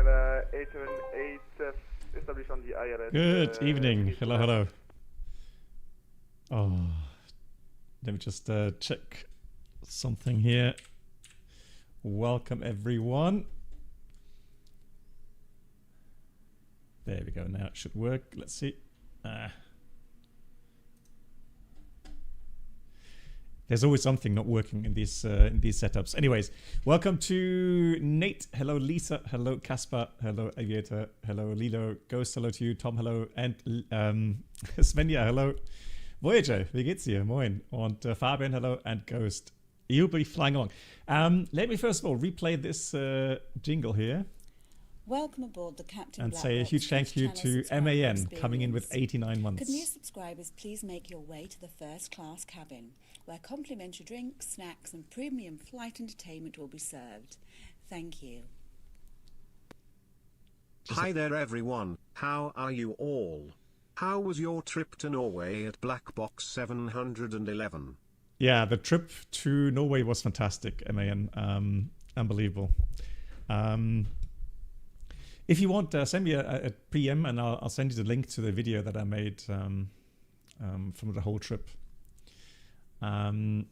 Canada A78 established on the ILS. Good evening. Hello, hello. Oh, let me just check something here. Welcome everyone. There we go. Now it should work. Let's see. There's always something not working in these setups. Anyways, welcome to Nate. Hello, Lisa. Hello, Caspar. Hello, Aviator. Hello, Lilo. Ghost. Hello to you. Tom. Hello. And Svenja. Hello. Voyager. Wie geht's dir? Moin. Und Fabian. Hello. And Ghost. You'll be flying along. Let me first of all replay this jingle here. Welcome aboard the Captain and Black say a Box huge thank you to MAN experience. coming in with 89 months. Could new subscribers please make your way to the first class cabin, where complimentary drinks, snacks and premium flight entertainment will be served. Thank you. Hi there everyone, how are you all? How was your trip to Norway at Black Box 711? Yeah, the trip to Norway was fantastic, MAN. Unbelievable. If you want, send me a PM and I'll send you the link to the video that I made from the whole trip. And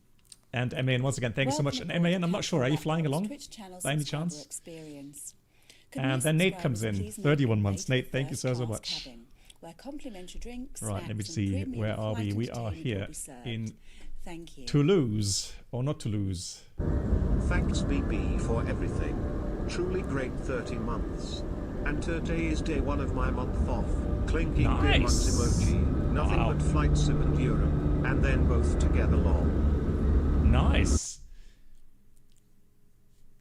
MAN, once again, thank you so much. And MAN, I'm not sure, are you flying along by any chance? And then Nate comes in, 31 months. Nate, thank you so much. Right, let me see, where are we? We are here in Toulouse, or not Toulouse. Thanks BB for everything. Truly great 30 months. And today is day one of my month off. Clinking months emoji. Nothing but flight sim and Europe. And then both together long. Nice.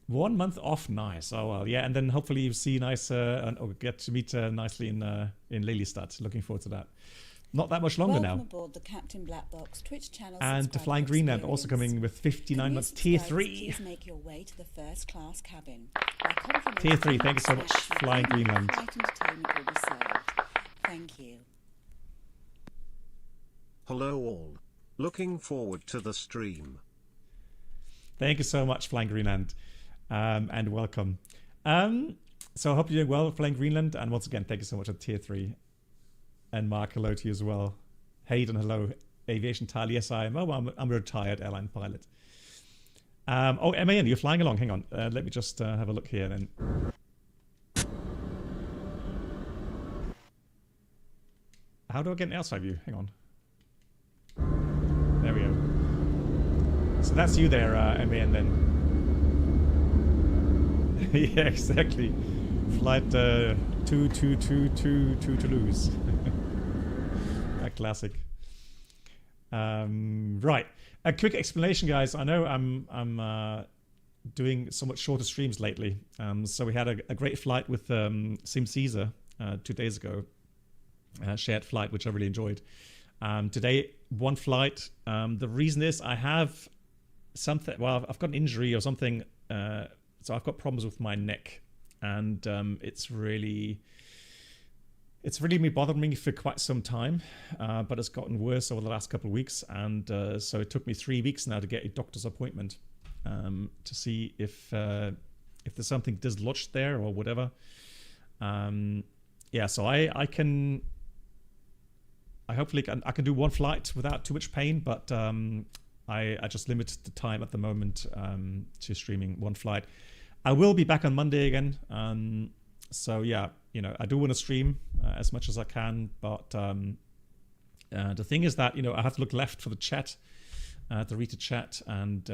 1 month off, nice. Oh well, yeah, and then hopefully you see nice or get to meet nicely in Lelystad. Looking forward to that. Not that much longer now. Aboard the Captain Black Box Twitch channel and the Flying Greenland also coming with 59 months tier 3. Please make your way to the first class cabin. Tier 3, thank you so much, Flying Greenland. Flight entertainment will be served. Thank you. Hello all. Looking forward to the stream. Thank you so much, Flying Greenland, and welcome. So I hope you're doing well, Flying Greenland, and once again, thank you so much at tier 3. And Mark, hello to you as well. Hayden, hello. Aviation Tile, yes I am. Oh, I'm a retired airline pilot. Oh, MAN, you're flying along. Hang on. Let me just have a look here then. How do I get an outside view? Hang on. There we go. So that's you there, MAN then. Yeah, exactly. Flight 2222 to Toulouse. Classic. Right, a quick explanation, guys. I know I'm doing somewhat shorter streams lately. So we had a great flight with Sim Caesar 2 days ago, shared flight, which I really enjoyed. Today, one flight. The reason is I have something. Well, I've got an injury or something. So I've got problems with my neck, and it's really been bothering me for quite some time, but it's gotten worse over the last couple of weeks, and so it took me 3 weeks now to get a doctor's appointment to see if there's something dislodged there or whatever. Yeah, so I hopefully can do one flight without too much pain, but I just limit the time at the moment to streaming one flight. I will be back on Monday again. So yeah, you know, I do want to stream as much as I can, but the thing is that, you know, I have to look left for the chat, to read the chat, and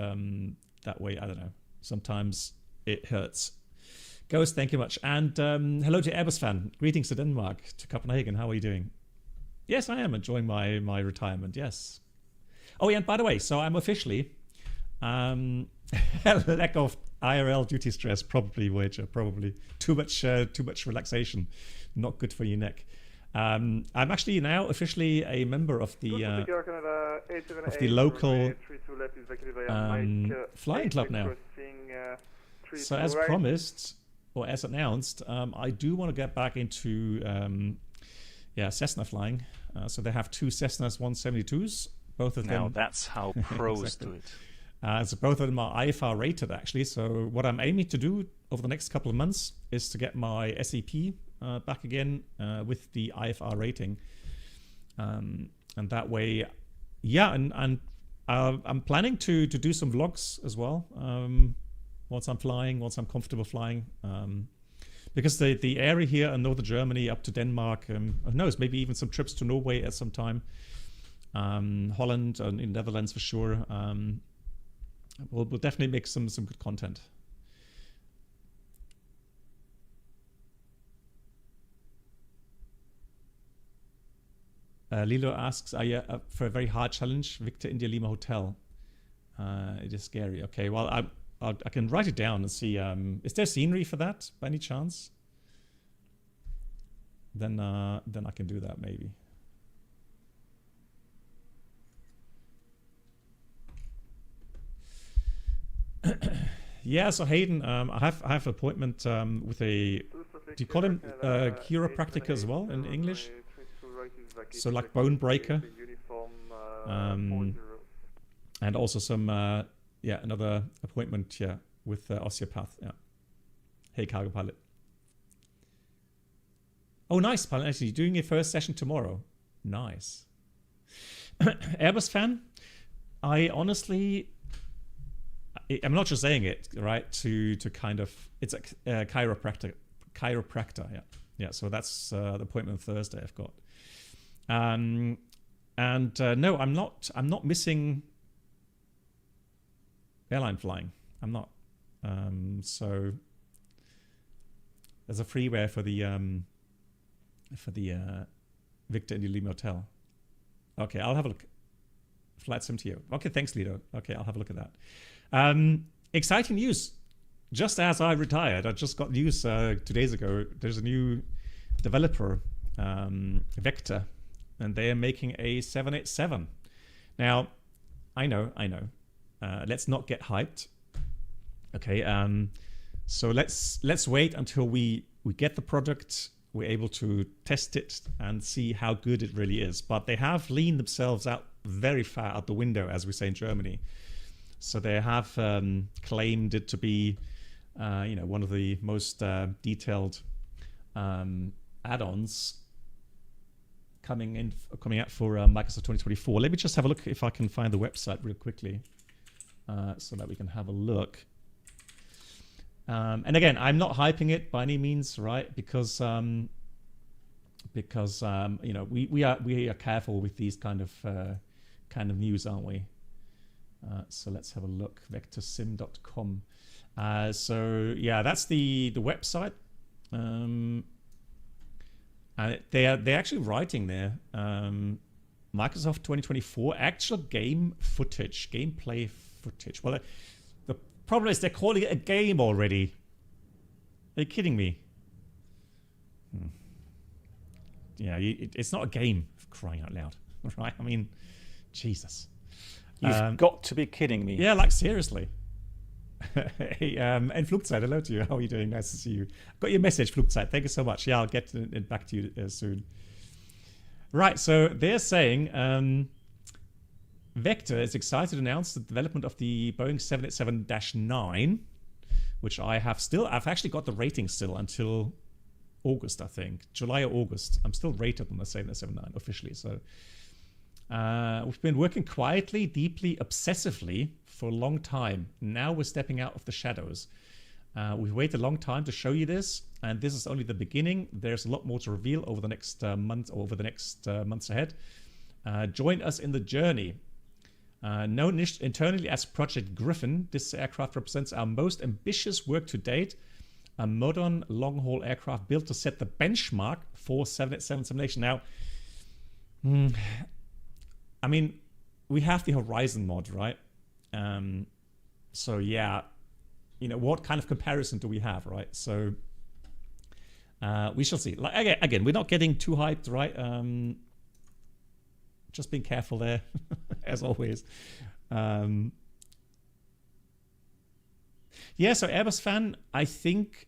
that way, I don't know, sometimes it hurts. Ghost, thank you much. And hello to Airbus fan. Greetings to Denmark, to Copenhagen. How are you doing? Yes, I am enjoying my retirement, yes. Oh yeah, and by the way, so I'm officially lack of IRL duty stress, probably, Wager, probably too much relaxation, not good for your neck. I'm actually now officially a member of the local flying club now. So as promised, or as announced, I do want to get back into Cessna flying. So they have 2 Cessnas 172s, both of them. Now that's how pros do it. So both of them are IFR rated, actually. So what I'm aiming to do over the next couple of months is to get my SEP back again with the IFR rating. And that way, yeah, and I'm planning to do some vlogs as well once I'm flying, once I'm comfortable flying. Because the area here in northern Germany up to Denmark, who knows, maybe even some trips to Norway at some time, Holland and in Netherlands for sure. We'll definitely make some good content. Lilo asks, are you up for a very hard challenge? Victor India Lima Hotel. It is scary. Okay, well, I can write it down and see. Is there scenery for that by any chance? Then I can do that maybe. Yeah, so Hayden, I have an appointment with a. Do you call him chiropractor as well in English? So like bone breaker. And also some another appointment with osteopath. Yeah. Hey, cargo pilot. Oh, nice, pilot. Actually, you're doing your first session tomorrow. Nice. Airbus fan. I honestly. I'm not just saying it, right? To kind of, it's a chiropractor. Yeah. So that's the appointment Thursday I've got. No, I'm not missing airline flying. I'm not. So there's a freeware for the Victor India Lima Hotel. Okay, I'll have a look. Flight sim to you. Okay, thanks, Lido. Okay, I'll have a look at that. Exciting news. Just as I retired, I just got news 2 days ago. There's a new developer, Vector, and they are making a 787. Now, I know. Let's not get hyped. Okay. So let's wait until we get the product. We're able to test it and see how good it really is. But they have leaned themselves out very far out the window, as we say in Germany. So they have claimed it to be, one of the most detailed add-ons coming out for Microsoft 2024. Let me just have a look if I can find the website real quickly, so that we can have a look. And again, I'm not hyping it by any means, right? Because we are careful with these kind of news, aren't we? So let's have a look. Vectorsim.com. So yeah, that's the website. And they're actually writing there. Microsoft 2024 actual gameplay footage. Well, the problem is they're calling it a game already. Are you kidding me? Yeah, it's not a game, for crying out loud, right? I mean, Jesus. You've got to be kidding me. Yeah, like seriously. Hey, and Flugzeit, hello to you. How are you doing? Nice to see you. Got your message, Flugzeit. Thank you so much. Yeah, I'll get it back to you soon. Right, so they're saying Vector is excited to announce the development of the Boeing 787-9, which I've actually got the rating still until August, I think. July or August. I'm still rated on the 787-9 officially, so... we've been working quietly, deeply, obsessively for a long time. Now we're stepping out of the shadows. We've waited a long time to show you this, and this is only the beginning. There's a lot more to reveal over the next months ahead. Join us in the journey. Known internally as Project Griffin, this aircraft represents our most ambitious work to date. A modern long-haul aircraft built to set the benchmark for 787 simulation. Now, I mean, we have the Horizon mod, right? So yeah, what kind of comparison do we have, right? So we shall see. Like, again, we're not getting too hyped, right? Just being careful there, as always. Yeah, so Airbus fan, I think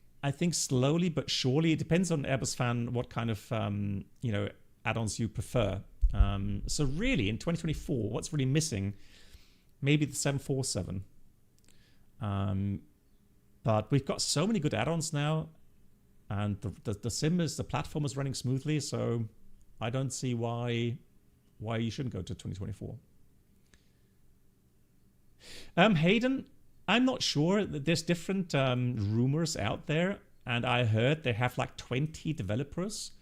slowly but surely, it depends on Airbus fan what kind of add-ons you prefer. So really, in 2024, what's really missing maybe the 747. But we've got so many good add-ons now, and the platform is running smoothly, so I don't see why you shouldn't go to 2024. Hayden, I'm not sure. There's different rumors out there, and I heard they have like 20 developers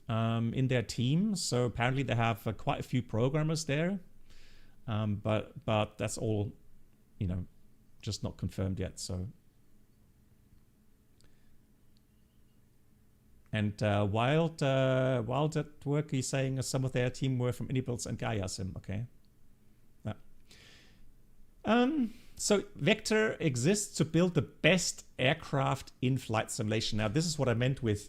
in their team. So apparently they have quite a few programmers there, but that's all, you know, just not confirmed yet. So, and Wild at Work, he's saying some of their team were from Inibuilds and VATSIM. Okay. So Vector exists to build the best aircraft in flight simulation. Now, this is what I meant with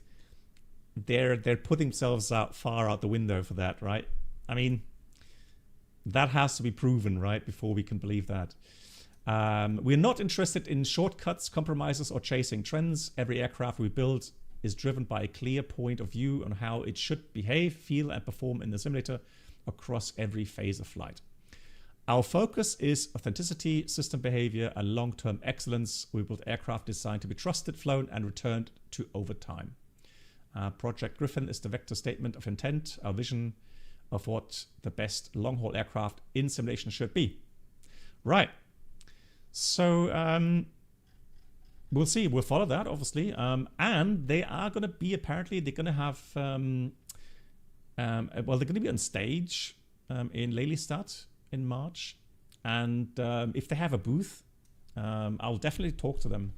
they're putting themselves far out the window for that, right? I mean, that has to be proven, right, before we can believe that. We're not interested in shortcuts, compromises, or chasing trends. Every aircraft we build is driven by a clear point of view on how it should behave, feel, and perform in the simulator across every phase of flight. Our focus is authenticity, system behavior, and long-term excellence. We build aircraft designed to be trusted, flown, and returned to over time. Project Griffin is the Vector statement of intent, our vision of what the best long-haul aircraft in simulation should be. Right. So we'll see. We'll follow that, obviously. And they are going to be, apparently, they're going to have, well, they're going to be on stage in Lelystad in March, and if they have a booth, I'll definitely talk to them,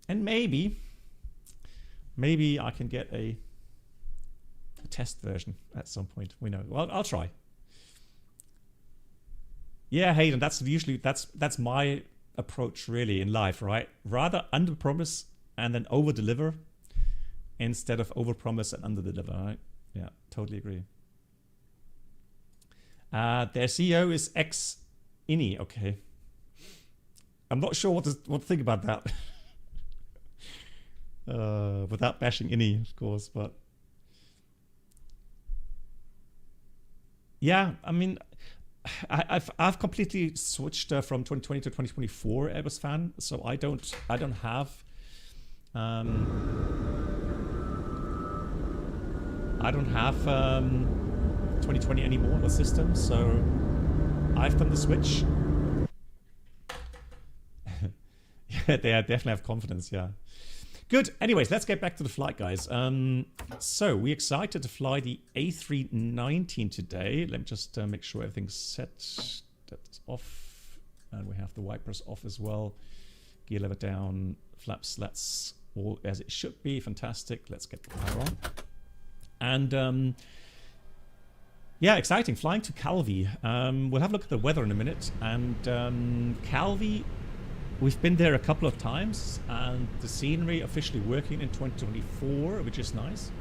and maybe I can get a test version at some point. We know. Well, I'll try. Yeah, Hayden, that's my approach really in life, right? Rather under-promise and then over-deliver instead of over-promise and under-deliver, right? Yeah, totally agree. Their CEO is ex-INI. Okay. I'm not sure what to think about that. Without bashing INI, of course, but yeah, I mean, I've completely switched from 2020 to 2024 Airbus fan, so I don't have 2020 anymore, the system, so I've done the switch. Yeah, they definitely have confidence, yeah. Good. Anyways, let's get back to the flight, guys. So we're excited to fly the A319 today. Let me just make sure everything's set. That's off. And we have the wipers off as well. Gear lever down, flaps slats all as it should be. Fantastic. Let's get the power on. And yeah, exciting. Flying to Calvi. We'll have a look at the weather in a minute. And Calvi, we've been there a couple of times, and the scenery officially working in 2024, which is nice.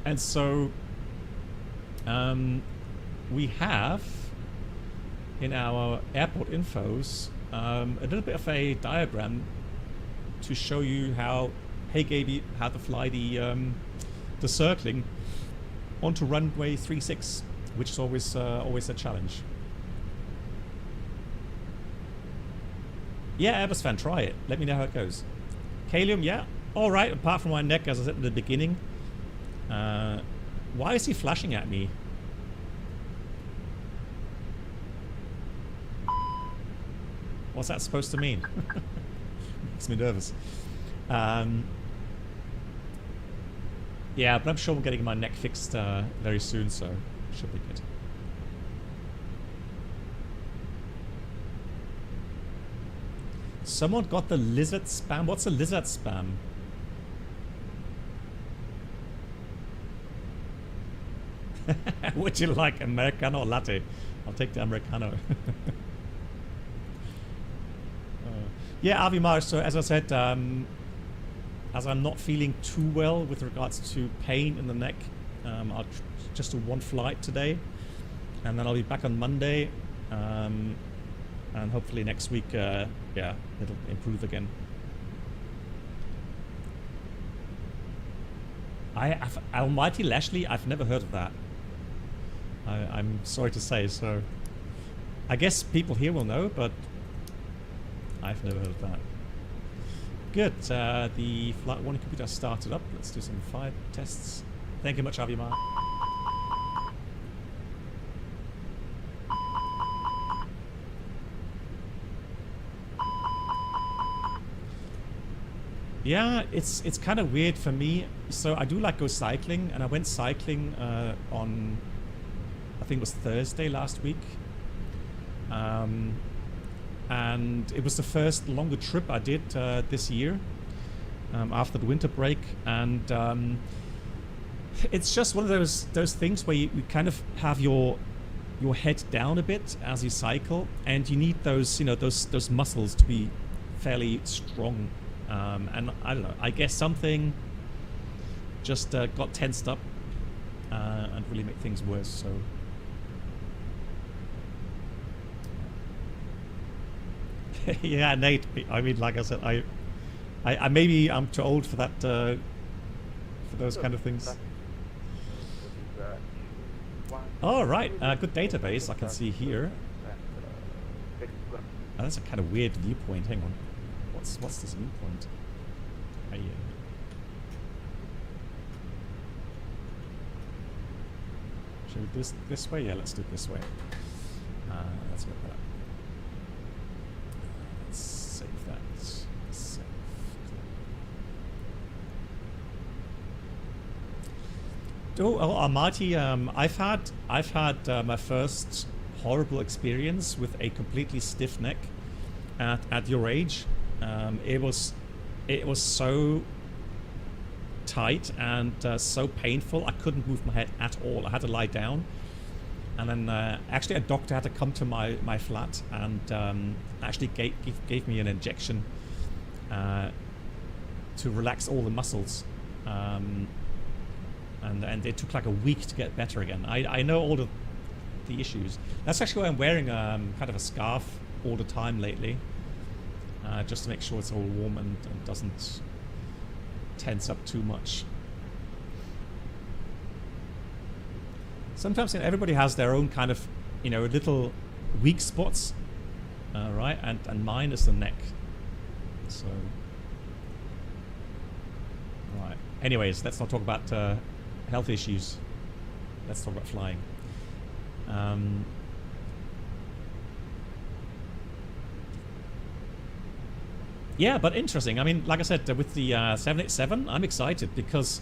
And so we have in our airport infos a little bit of a diagram to show you how, hey Gaby, how to fly the circling onto runway 36, which is always a challenge. Yeah, Airbus fan, try it. Let me know how it goes. Kalium, yeah. All right, apart from my neck, as I said at the beginning. Why is he flashing at me? What's that supposed to mean? Makes me nervous. Yeah, but I'm sure I'm getting my neck fixed very soon, so should be good. Someone got the lizard spam. What's a lizard spam? Would you like Americano or latte? I'll take the Americano. Yeah, Avimar, so as I said, as I'm not feeling too well with regards to pain in the neck, I'll just do one flight today, and then I'll be back on Monday, and hopefully next week, yeah, it'll improve again. Almighty Lashley, I've never heard of that. I'm sorry to say, so I guess people here will know, but I've never heard of that. Good. The flight warning computer started up. Let's do some fire tests. Thank you much, Avimar. Yeah, it's kind of weird for me. So I do like go cycling, and I went cycling on, I think it was Thursday last week. And it was the first longer trip I did this year after the winter break, and it's just one of those things where you kind of have your head down a bit as you cycle, and you need those those muscles to be fairly strong. And I don't know, I guess something just got tensed up and really made things worse. So yeah, Nate, I mean, like I said, I maybe I'm too old for that, for those kind of things. All right, good database I can see here. Oh, that's a kind of weird viewpoint. Hang on. What's this viewpoint? Should we do this way? Yeah, let's do it this way. Let's go for that. Let's save that. Save. Oh, Almighty! I've had my first horrible experience with a completely stiff neck at your age. It was so tight and so painful. I couldn't move my head at all. I had to lie down, and then actually a doctor had to come to my flat and actually gave me an injection to relax all the muscles, and it took like a week to get better again. I know all of the issues. That's actually why I'm wearing kind of a scarf all the time lately. Just to make sure it's all warm and doesn't tense up too much. Sometimes everybody has their own kind of, little weak spots, right? And mine is the neck. So, right. Anyways, let's not talk about health issues. Let's talk about flying. Yeah, but interesting. I mean, like I said, with the 787, I'm excited because...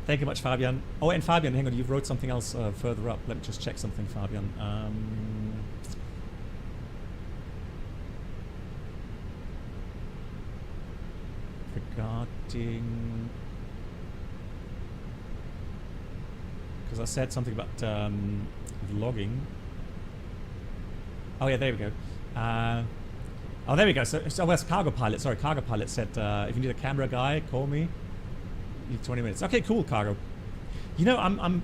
Thank you much, Fabian. Oh, and Fabian, hang on, you wrote something else further up. Let me just check something, Fabian. Regarding... Because I said something about vlogging. Oh, yeah, there we go. Oh, there we go. So that's Cargo Pilot. Sorry, Cargo Pilot said, if you need a camera guy, call me. You need 20 minutes. Okay, cool, Cargo. I'm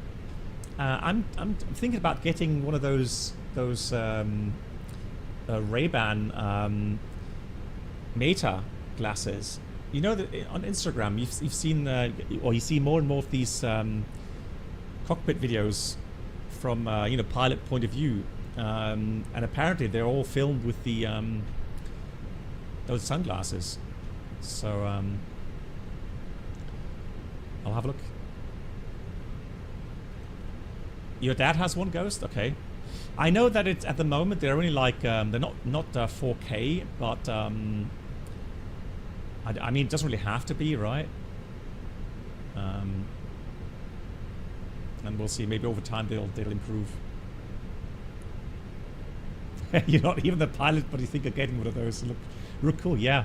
thinking about getting one of those Ray-Ban Meta glasses. You know that on Instagram you've seen or you see more and more of these cockpit videos from pilot point of view, and apparently they're all filmed with the those sunglasses. So I'll have a look. Your dad has one, Ghost? Okay. I know that it's at the moment they're only like they're not 4K, but I mean it doesn't really have to be, right? And we'll see. Maybe over time they'll improve. You're not even the pilot, but you think of getting one of those. Look cool, yeah.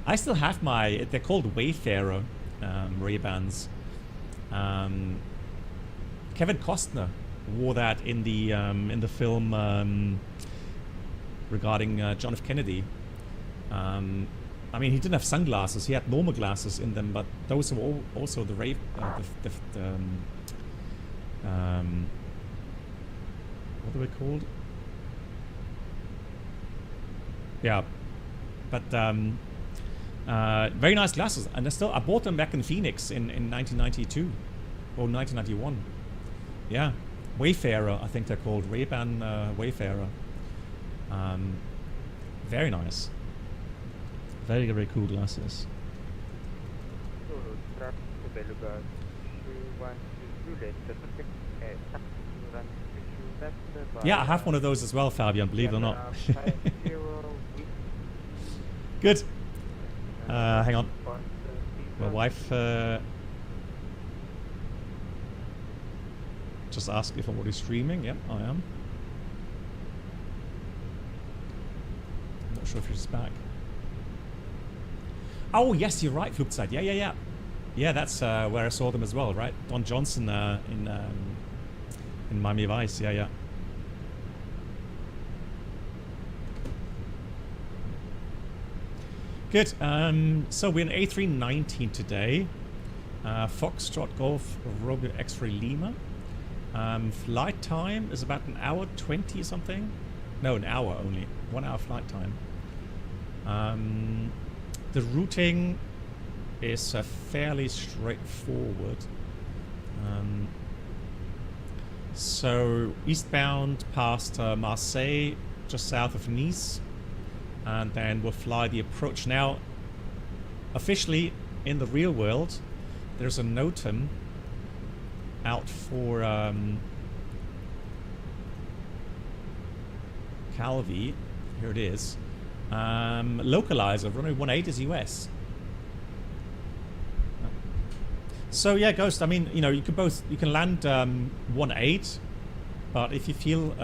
I still have my. They're called Wayfarer Ray-Bans. Kevin Costner wore that in the film regarding John F. Kennedy. I mean, he didn't have sunglasses; he had normal glasses in them. But those were also the Ray. What are they called? Yeah, but very nice glasses, and I bought them back in FENIX in 1992 or 1991. Yeah, Wayfarer, I think they're called, Ray-Ban Wayfarer. Very nice. Very, very cool glasses. Yeah, I have one of those as well, Fabian, believe it or not. Good. Hang on. My wife just asked if I'm already streaming. Yep, I am. I'm not sure if she's back. Oh, yes, you're right, Flugzeit. Yeah. Yeah, that's where I saw them as well, right? Don Johnson in Miami Vice. Yeah. Good. So we're in A319 today. Foxtrot Golf Romeo X-Ray Lima. Flight time is about an hour 20 something. No, an hour only. 1 hour flight time. The routing is fairly straightforward. So eastbound past Marseille, just south of Nice, and then we'll fly the approach. Now, officially in the real world, there's a NOTAM out for Calvi. Here it is. Localizer, runway 18 is US. So yeah, Ghost, I mean, you know, you can land 18, but if you feel,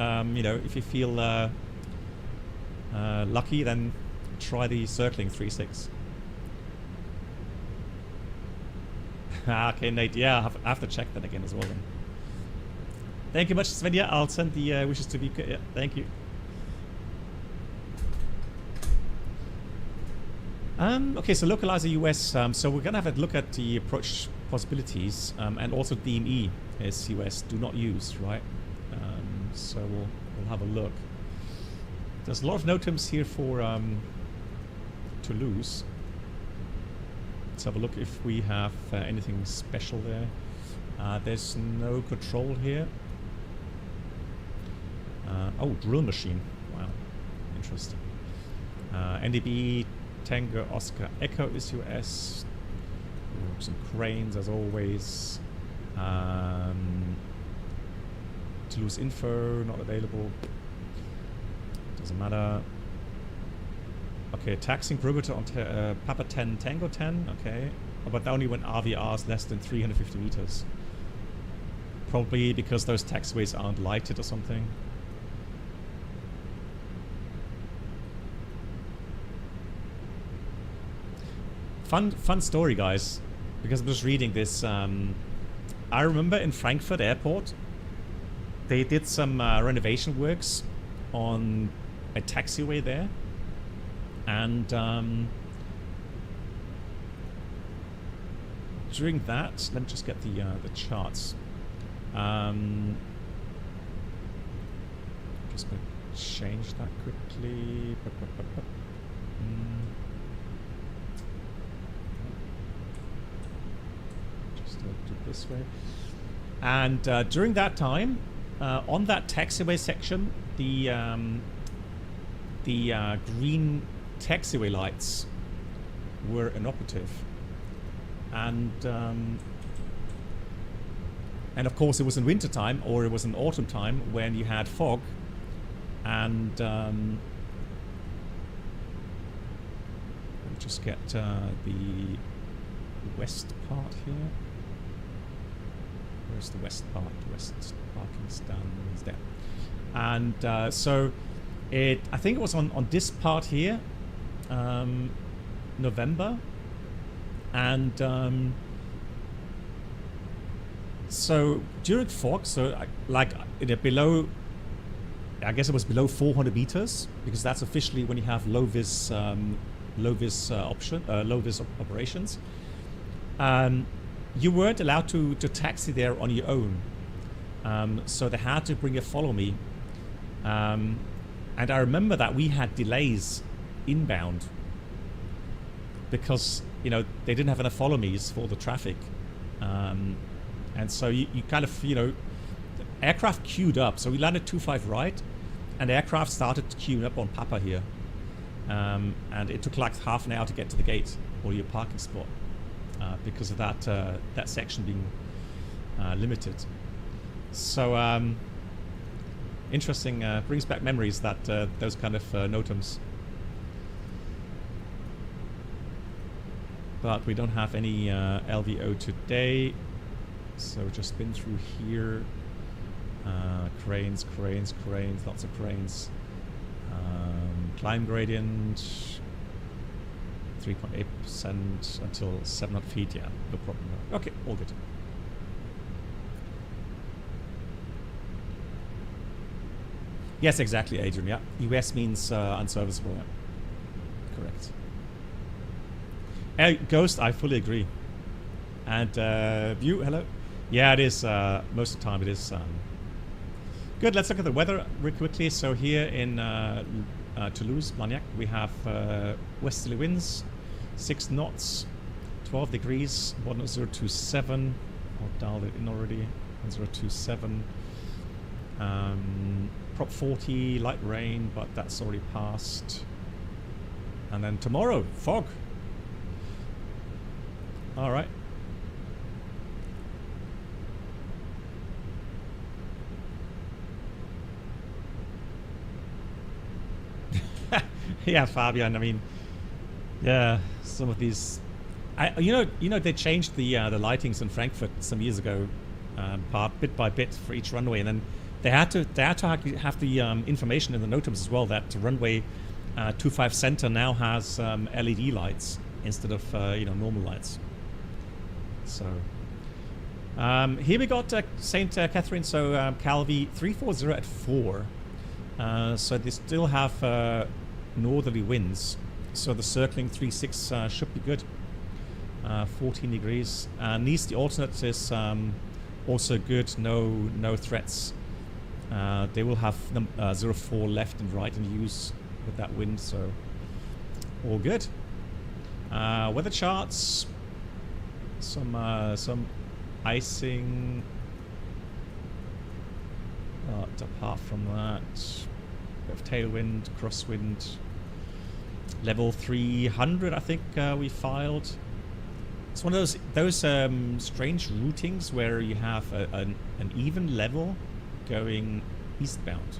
lucky, then try the circling 36. Okay, Nate, yeah, I have to check that again as well then. Thank you much, Sven. Yeah, I'll send the wishes to Vika. Yeah, thank you. Okay, so localizer US. So we're gonna have a look at the approach possibilities, and also DME is US. Do not use, right? So we'll have a look. There's a lot of NOTAMs here for Toulouse. Let's have a look if we have anything special there. There's no control here. Oh, drill machine. Wow, interesting. NDB Tango Oscar Echo is US. Some cranes as always. Toulouse info not available. Doesn't matter. Okay, taxiing perimeter on Papa 10 Tango 10. Okay, but only when RVR is less than 350 meters. Probably because those taxiways aren't lighted or something. Fun story, guys, because I'm just reading this. I remember in Frankfurt Airport, they did some renovation works on a taxiway there, and during that, let me just get the charts. Just gonna change that quickly. Do it this way. And during that time, on that taxiway section, the green taxiway lights were inoperative, and of course it was in winter time, or it was in autumn time when you had fog, and let me just get the west part here. Where's the west part? The west parking stands there. And so I think it was on this part here, November, and so during fog, so like below, I guess it was below 400 meters, because that's officially when you have low vis operations. You weren't allowed to taxi there on your own, so they had to bring a follow me, and I remember that we had delays inbound because they didn't have enough follow me's for the traffic, and so you kind of aircraft queued up. So we landed 25 right, and the aircraft started queuing up on Papa here. And it took like half an hour to get to the gate or your parking spot because of that that section being limited. So interesting, brings back memories, that those kind of NOTAMs. But we don't have any LVO today, so just been through here. Cranes, lots of cranes. Climb gradient 3.8% until 700 feet. Yeah, no problem. Okay, all good. Yes, exactly, Adrian. Yeah, US means unserviceable. Yeah. Correct. Ghost, I fully agree. And View, hello. Yeah, it is. Most of the time, it is. Good. Let's look at the weather real quickly. So here in Toulouse, Blagnac, we have westerly winds, 6 knots, 12 degrees, 1027. I'll dial it in already. 1027. Prop 40, light rain, but that's already passed. And then tomorrow, fog. All right. Yeah, Fabian. I mean, yeah, some of these. You know, they changed the lightings in Frankfurt some years ago, bit by bit for each runway, and then they had to have the information in the NOTAMs as well that runway 25 center now has LED lights instead of normal lights. So here we got St. Catherine. So Calvi 340 at 4. So they still have northerly winds. So the circling 36 should be good. 14 degrees. Nice, the alternate is also good. No threats. They will have 04 left and right in use with that wind. So all good. Weather charts. Some icing. But apart from that, bit of tailwind, crosswind. Level 300, I think we filed. It's one of those strange routings where you have an even level going eastbound.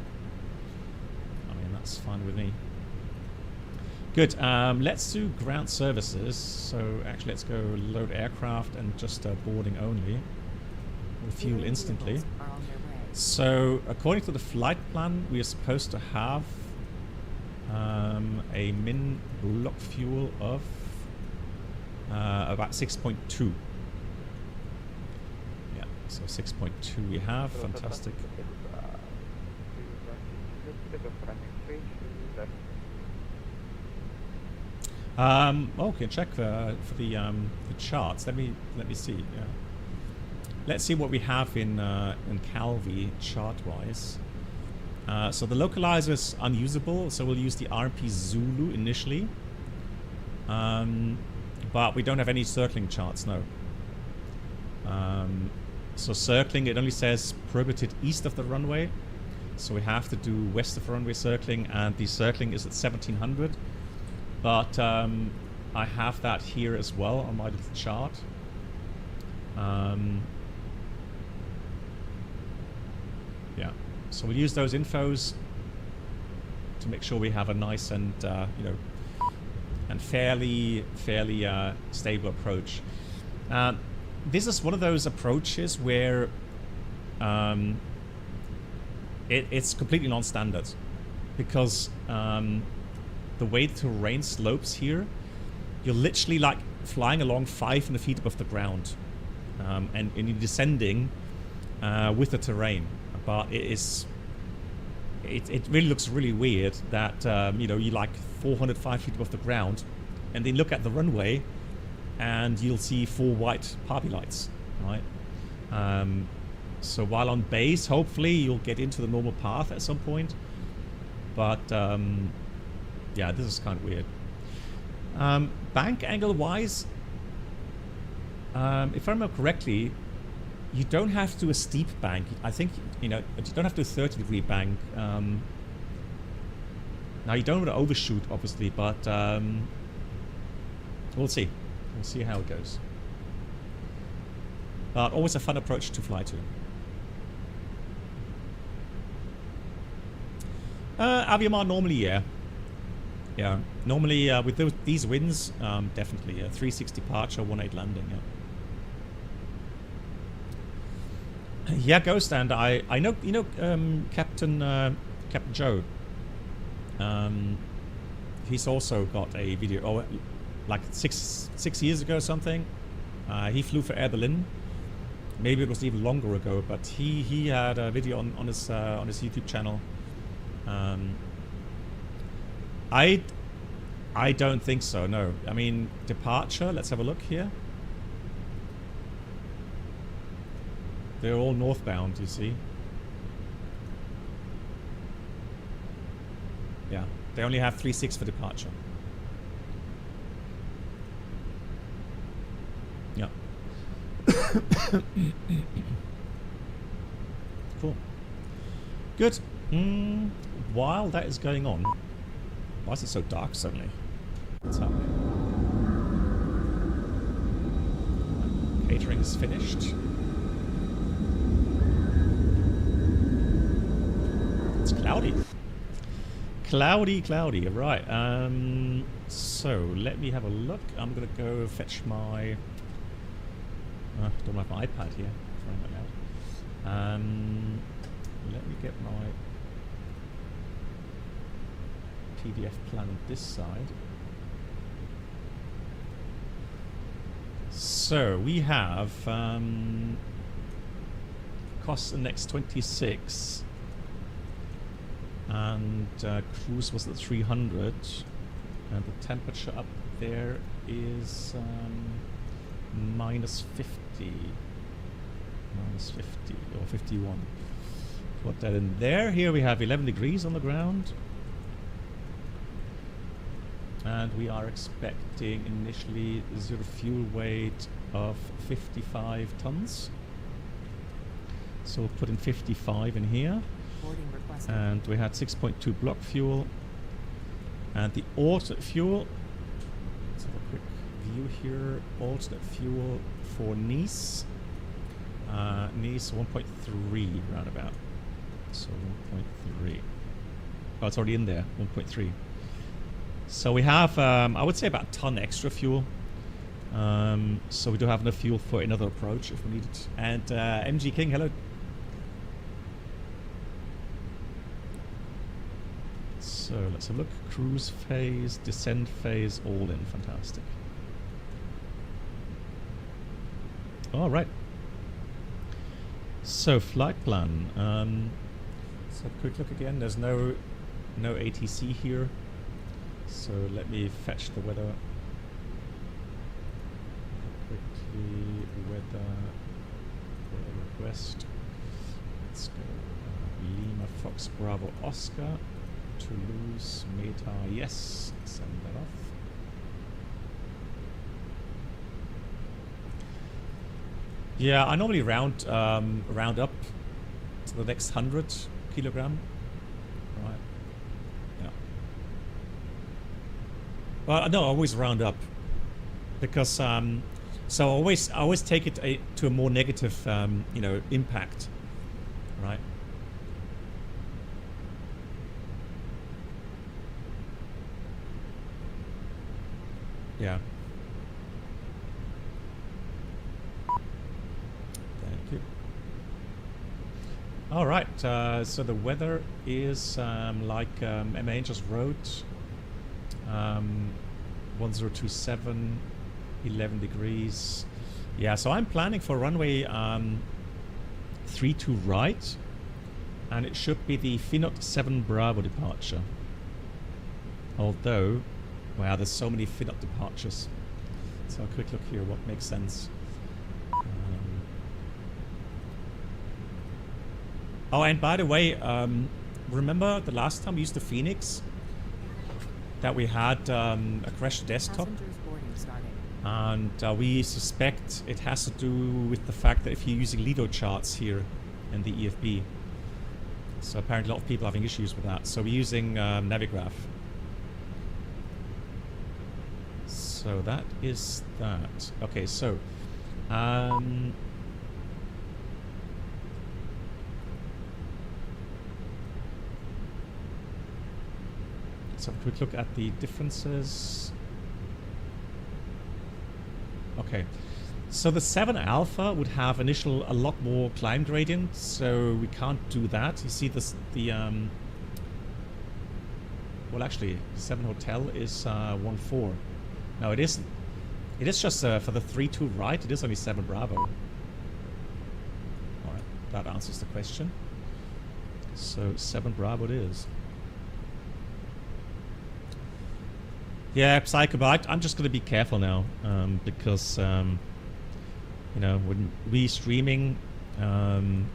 I mean, that's fine with me. Good. Let's do ground services. So actually, let's go load aircraft and just boarding only. Refuel instantly. So according to the flight plan, we are supposed to have a min block fuel of about 6.2. Yeah, so 6.2 we have. Fantastic. Okay, check for the charts. Let me see. Yeah. Let's see what we have in Calvi chart-wise. So the localizer is unusable, so we'll use the RP Zulu initially. But we don't have any circling charts, no. So circling, it only says prohibited east of the runway. So we have to do west of runway circling, and the circling is at 1700. But I have that here as well on my little chart. Yeah, so we'll use those infos to make sure we have a nice and and fairly stable approach. This is one of those approaches where it's completely non-standard because the way the terrain slopes here, you're literally like flying along 500 feet above the ground, and you're descending with the terrain. But it really looks really weird that you're like 405 feet above the ground, and then look at the runway, and you'll see 4 white parby lights, right? So while on base, hopefully you'll get into the normal path at some point. But yeah, this is kind of weird. Bank angle wise, if I remember correctly, You don't have to do a steep bank. I think, you know, you don't have to do a 30-degree bank. Now, you don't want to overshoot, obviously, but we'll see. We'll see how it goes. But always a fun approach to fly to. Aviomar, normally, yeah. Yeah, normally with these winds, definitely. 360 departure, 18 landing, yeah. Yeah, Ghost, and I know, you know, Captain Joe. He's also got a video, like six years ago or something. He flew for Air Berlin. Maybe it was even longer ago, but he had a video on his YouTube channel. I don't think so. No, I mean departure. Let's have a look here. They're all northbound, you see. Yeah, they only have 3.6 for departure. Yeah. Cool. Good. While that is going on, why is it so dark suddenly? What's happening? Catering is finished. It's cloudy. Cloudy. Right. So let me have a look. I'm gonna go fetch my. Don't have my iPad here. Let me get my PDF plan on this side. So we have cost index 26. And cruise was at 300, and the temperature up there is minus 50 or 51. Put that in there. Here we have 11 degrees on the ground, and we are expecting initially zero fuel weight of 55 tons. So we'll put in 55 in here. And we had 6.2 block fuel, and the alternate fuel. Let's have a quick view here. Alternate fuel for Nice. Nice 1.3 roundabout. So 1.3. Oh, it's already in there. 1.3. So we have, I would say, about a ton extra fuel. So we do have enough fuel for another approach if we need it. And MG King, hello. So let's have a look. Cruise phase, descent phase, all in. Fantastic. All right. So flight plan. So quick look again. There's no ATC here. So let me fetch the weather. Quickly, weather request. Let's go. Lima Fox Bravo Oscar. Toulouse, Meta, yes, send that off. Yeah, I normally round up to the next 100 kilogram. Right. Yeah. Well, no, I always round up because so I always take it to a more negative you know, impact, right? Yeah. Thank you. All right. So the weather is like Emma Angels wrote, 1027, 11 degrees. Yeah. So I'm planning for runway 32 right, and it should be the FENIX 7 Bravo departure. Although. Wow, there's so many FENIX departures. So a quick look here, what makes sense. Oh, and by the way, remember the last time we used the FENIX that we had a crashed desktop? And we suspect it has to do with the fact that if you're using Lido charts here in the EFB. So apparently a lot of people are having issues with that. So we're using Navigraph. So that is that. Okay, so let's have a quick look at the differences. Okay, so the 7 Alpha would have a lot more climb gradient, so we can't do that. You see this, well actually 7 Hotel is 1-4. No, it isn't. It is just for the 3-2 right, it is only 7 Bravo. Alright, that answers the question. So 7 Bravo it is. Yeah, Psycho, but I'm just going to be careful now, because, you know, when we streaming, having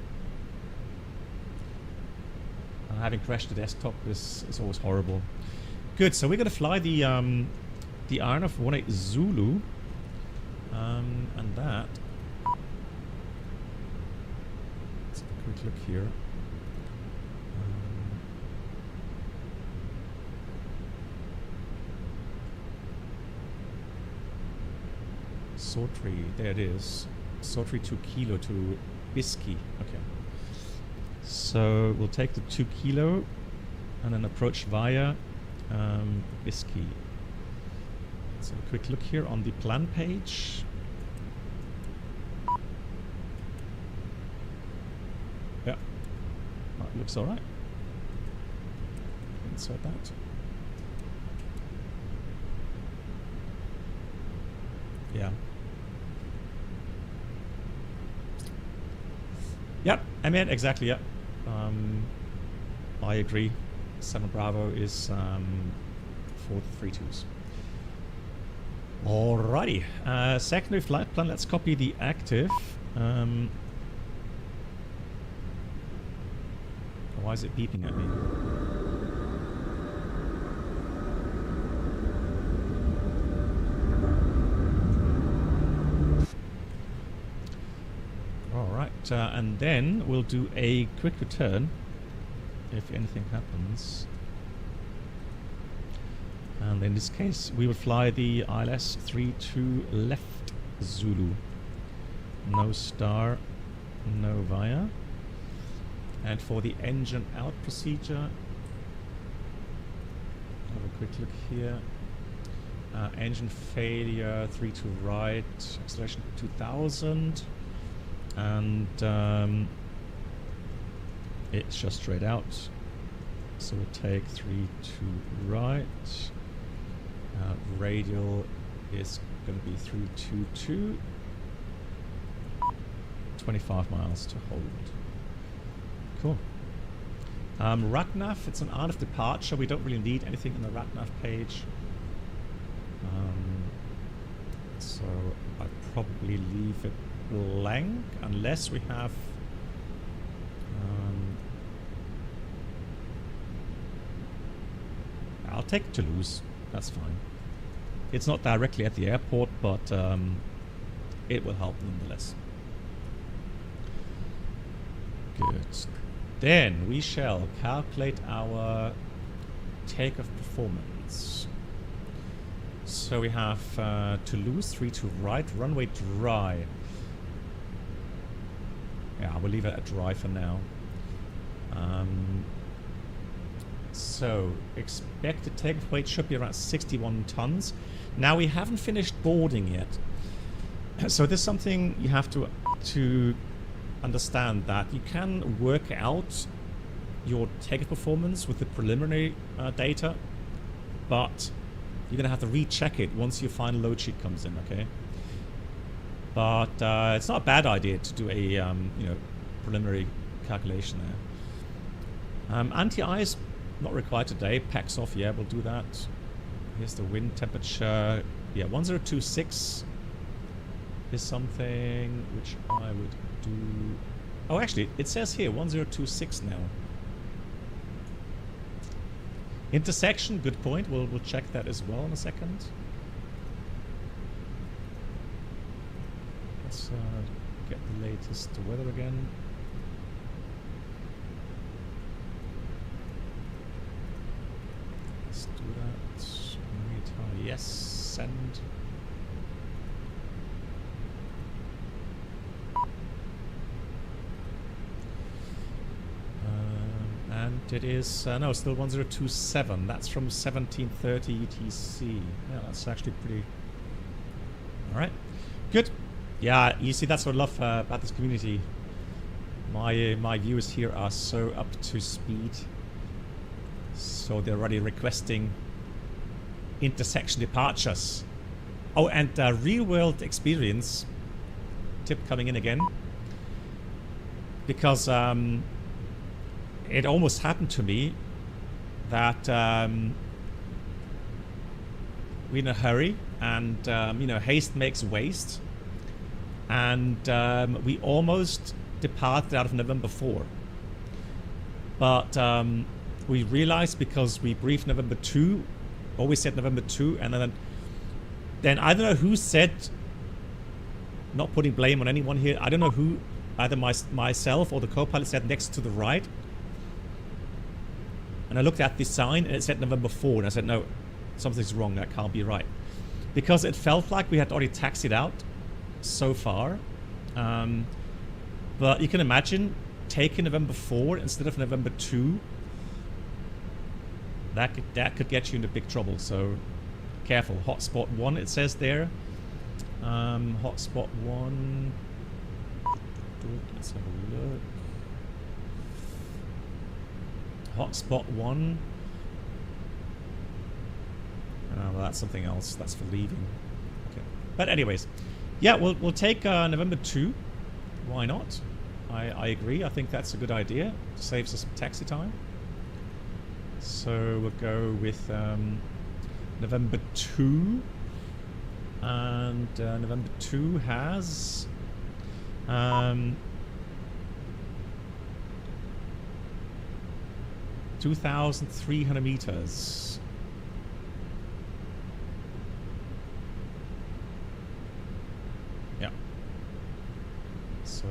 crashed the desktop is always horrible. Good, so we're going to fly the RNF 18 Zulu, and that. Let's have a quick look here. Sotri, there it is. Sotri 2 kilo to Bisky. Okay. So we'll take the 2 kilo and then approach via Bisky. Let's have a quick look here on the plan page. Yeah, that looks alright. Insert that. Yeah. Yep, I mean exactly. Yep. I agree. 7 Bravo is for the 3-2s. Alrighty. Secondary flight plan. Let's copy the active. Why is it beeping at me? Alright, and then we'll do a quick return if anything happens. And in this case, we will fly the ILS 32 left Zulu. No star, no via. And for the engine out procedure, have a quick look here. Engine failure, 32 right, acceleration 2000. And it's just straight out. So we'll take 32 right. Radial is going to be 322. 25 miles to hold. Cool. RACNAV, it's an RNAV departure. We don't really need anything in the RACNAV page. So I probably leave it blank unless we have I'll take Toulouse, that's fine. It's not directly at the airport, but it will help nonetheless. Good. Then we shall calculate our takeoff performance. So we have Toulouse 32 right, runway dry. Yeah, we'll leave it at dry for now. So expected takeoff weight should be around 61 tons. Now we haven't finished boarding yet. So there's something you have to understand, that you can work out your takeoff performance with the preliminary data, but you're gonna have to recheck it once your final load sheet comes in, okay? But it's not a bad idea to do a you know, preliminary calculation there. Anti-ice not required today. Packs off, yeah, we'll do that. Here's the wind temperature. Yeah, 1026 is something which I would do. Oh, actually, it says here 1026 now. Intersection, good point. We'll check that as well in a second. Let's get the latest weather again. Let's do that. Yes, send. And it is, no, still 1027. That's from 1730 UTC. Yeah, that's actually pretty... Alright, good. Yeah, you see, that's what I love about this community. My viewers here are so up to speed. So they're already requesting intersection departures. Oh, and real-world experience tip coming in again. Because... it almost happened to me that we're in a hurry and you know, haste makes waste, and we almost departed out of November 4, but we realized, because we briefed November 2, always said November 2, and then I don't know who said, not putting blame on anyone here, I don't know who, either myself or the co-pilot said next to the right. And I looked at this sign and it said November 4, and I said, no, something's wrong, that can't be right. Because it felt like we had already taxied out so far. But you can imagine taking November 4 instead of November 2. That could get you into big trouble, so careful. Hotspot 1, it says there. Hotspot 1. Let's have a look. Hotspot 1. Oh, well, that's something else. That's for leaving. Okay. But anyways, yeah, we'll take November 2. Why not? I agree. I think that's a good idea. Saves us some taxi time. So we'll go with November 2. And November 2 has... 2,300 meters. Yeah. So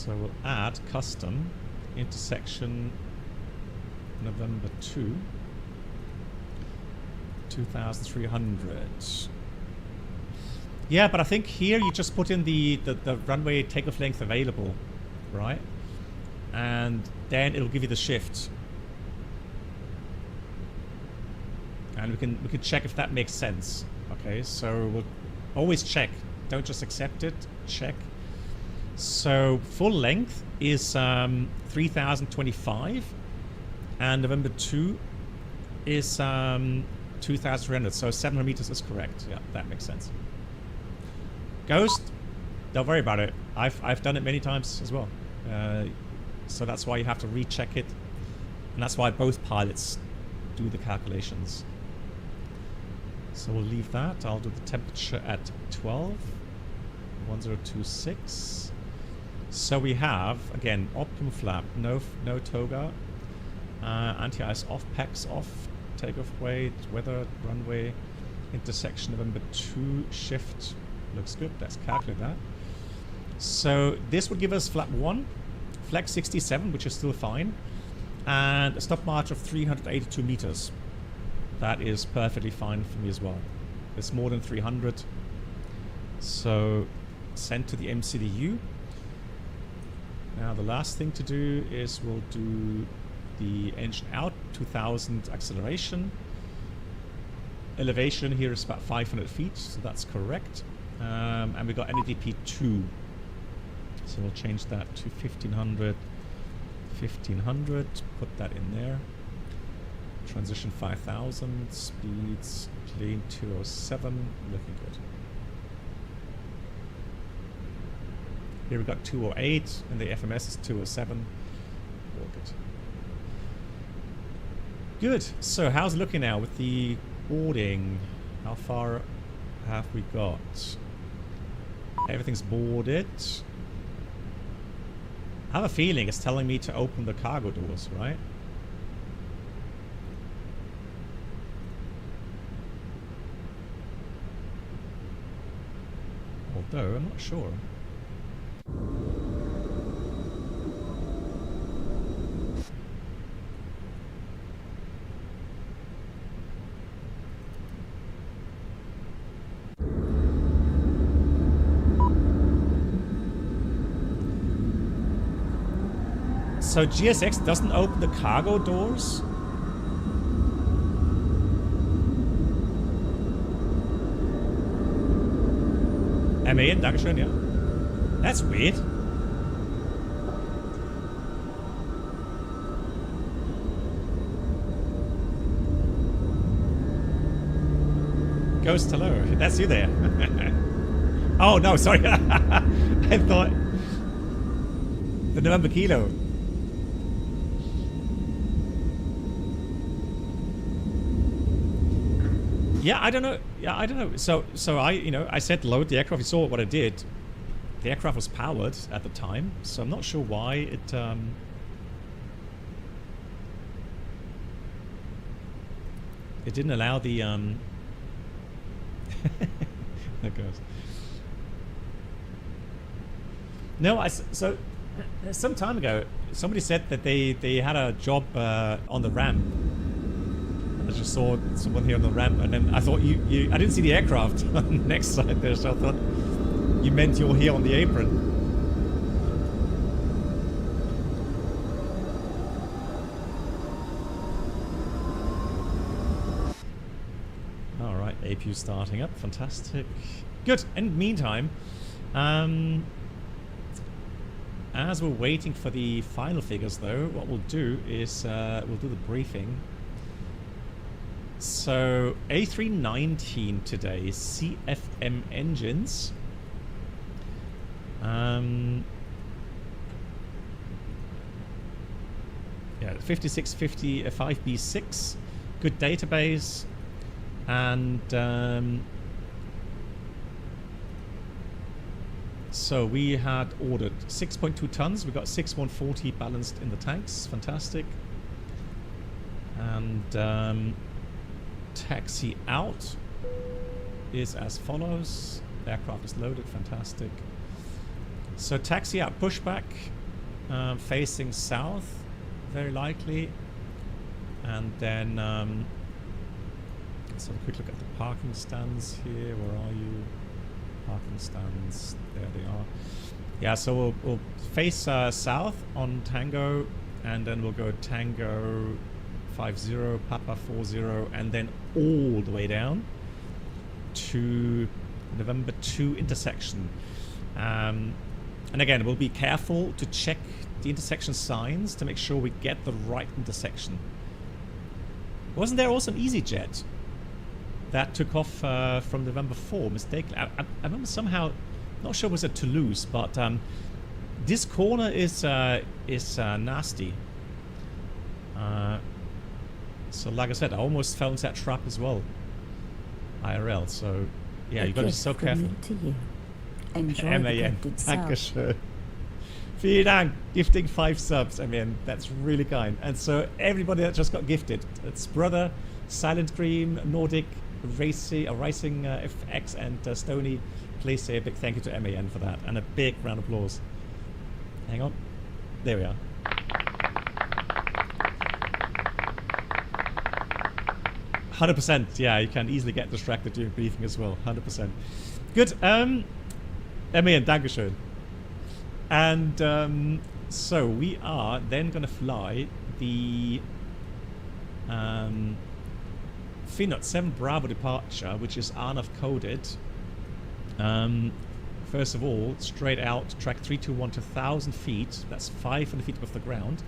we'll add custom intersection November 2. 2,300. Yeah, but I think here you just put in the runway takeoff length available, right? And then it'll give you the shift, and we can check if that makes sense. Okay, so we'll always check, don't just accept it, check. So full length is 3,025, and November 2 is 2,300, so 700 meters is correct. Yeah, that makes sense. Ghost, don't worry about it, I've done it many times as well. So that's why you have to recheck it, and that's why both pilots do the calculations. So we'll leave that. I'll do the temperature at 12, 1026. So we have, again, optimum flap, no toga, anti-ice off, packs off, takeoff weight, weather, runway, intersection November 2, shift, looks good, let's calculate that. So this would give us flap 1, flag 67, which is still fine, and a stop march of 382 meters. That is perfectly fine for me as well. It's more than 300. So send to the MCDU. Now the last thing to do is we'll do the engine out, 2000 acceleration. Elevation here is about 500 feet, so that's correct. And we got NADP 2. So we'll change that to 1500, 1500, put that in there. Transition 5000, speeds, plane 207, looking good. Here we got 208, and the FMS is 207. All good. Good, so how's it looking now with the boarding? How far have we got? Everything's boarded. I have a feeling it's telling me to open the cargo doors, right? though. I'm not sure. So GSX doesn't open the cargo doors? MAN, Dankeschön, ja. That's weird. Ghost, hello. That's you there. Oh, no, sorry. I thought... The November Kilo. Yeah, I don't know. Yeah, I don't know. So I said load the aircraft. You saw what I did. The aircraft was powered at the time, so I'm not sure why it. It didn't allow the. There goes. No, so some time ago, somebody said that they had a job on the ramp. I just saw someone here on the ramp, and then I thought I didn't see the aircraft on the next side there, so I thought you meant you're here on the apron. All right, APU starting up, fantastic. Good. In the meantime, as we're waiting for the final figures, though, what we'll do is we'll do the briefing. So A319 today, CFM engines. Yeah, 5650 5B6, good database, and so we had ordered 6.2 tons. We got 6140 balanced in the tanks, fantastic, and taxi out is as follows. Aircraft is loaded, fantastic. So taxi out, pushback, facing south, very likely, and then let's have a quick look at the parking stands here. Where are you? Parking stands, there they are. Yeah, so we'll face south on Tango, and then we'll go Tango 50, Papa 40, and then all the way down to November 2 intersection. And again, we'll be careful to check the intersection signs to make sure we get the right intersection. Wasn't there also an EasyJet that took off from November 4 mistakenly? I remember somehow, not sure it was at Toulouse, but this corner is nasty. So like I said, I almost fell into that trap as well. IRL, so yeah, you've got to be so careful. To you. Enjoy MAN, the Dankeschön. Vielen Dank, gifting 5 subs. I mean, that's really kind. And so everybody that just got gifted, it's Brother, Silent Cream, Nordic, Racing FX, and Stony. Please say a big thank you to MAN for that, and a big round of applause. Hang on, there we are. %, yeah, you can easily get distracted during briefing as well. 100%. Good. MAN, Dankeschön. And so we are then going to fly the FENIX 7 Bravo departure, which is RNAV coded. First of all, straight out, track 321 to 1,000 feet. That's 500 feet above the ground.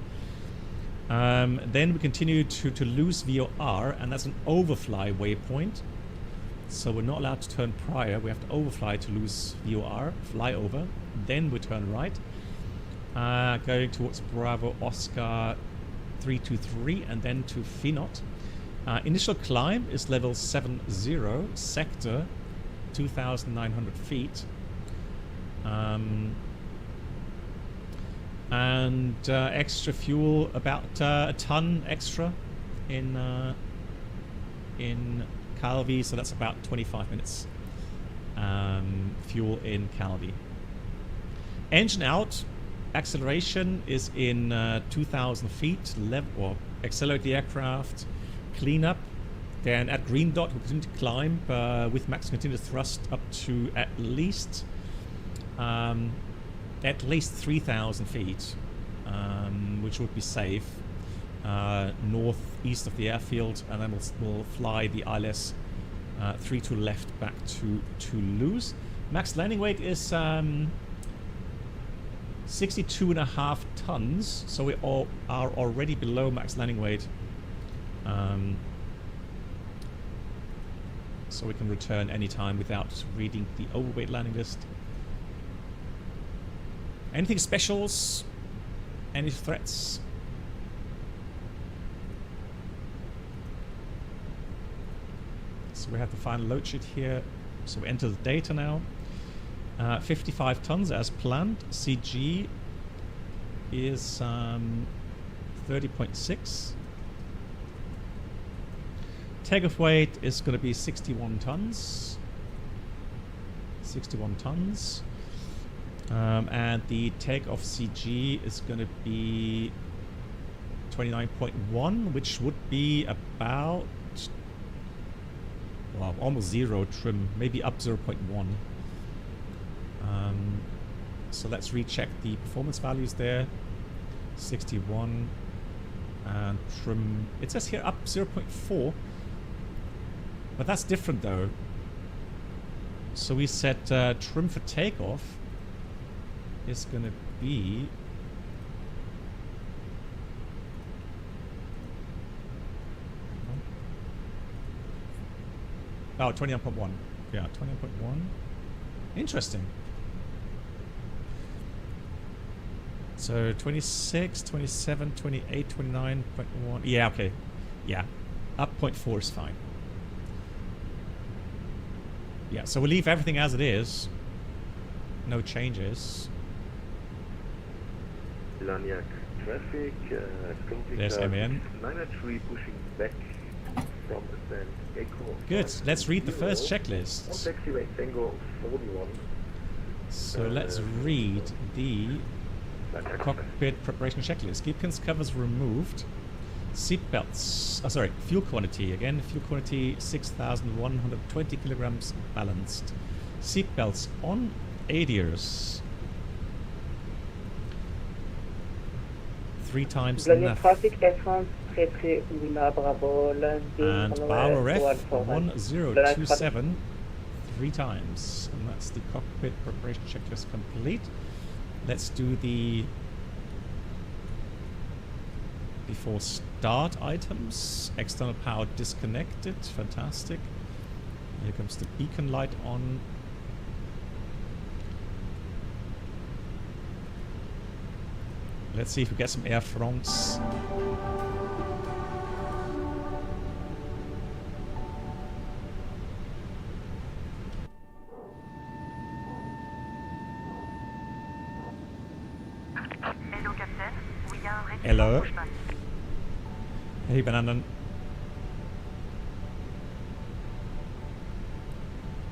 Then we continue to Toulouse VOR, and that's an overfly waypoint. So we're not allowed to turn prior. We have to overfly Toulouse VOR, fly over, then we turn right. Going towards Bravo Oscar 323, and then to FENIX. Initial climb is level 70, sector 2,900 feet. And extra fuel, about a ton extra in Calvi, so that's about 25 minutes fuel in Calvi. Engine out, acceleration is in 2,000 feet, or accelerate the aircraft, clean up. Then at green dot, we'll continue to climb with max continuous thrust up to at least 3,000 feet, which would be safe, northeast of the airfield, and then we'll fly the ILS 32 left back to Toulouse. Max landing weight is 62.5 tons, so we are already below max landing weight. So we can return anytime without reading the overweight landing list. Anything specials? Any threats? So we have the final load sheet here. So we enter the data now. 55 tons as planned. CG is 30.6. Takeoff weight is going to be 61 tons. 61 tons. And the takeoff CG is going to be 29.1, which would be about, well, almost zero trim, maybe up 0.1. So let's recheck the performance values there. 61 and trim. It says here up 0.4. But that's different though. So we set trim for takeoff is gonna be oh, 29.1. Yeah, 29.1. Interesting. So 26, 27, 28, 29.1. Yeah, okay. Yeah. Up 0.4 is fine. Yeah, so we'll leave everything as it is. No changes. Lagnac traffic, there's MN. 903 pushing back from ascent Echo. Good, let's read the first checklist. Taxiway Tango 41. So let's read the cockpit preparation checklist. Gear pins covers removed. Seatbelts, fuel quantity, again, fuel quantity 6,120 kilograms balanced. Seatbelts on ADIRS. 3 times enough. And Bauer Ref 1027 3 times. And that's the cockpit preparation checklist complete. Let's do the before start items. External power disconnected. Fantastic. Here comes the beacon light on. Let's see if we get some Air France. Hello, Captain. We are ready. Hello. Hey, Bananan.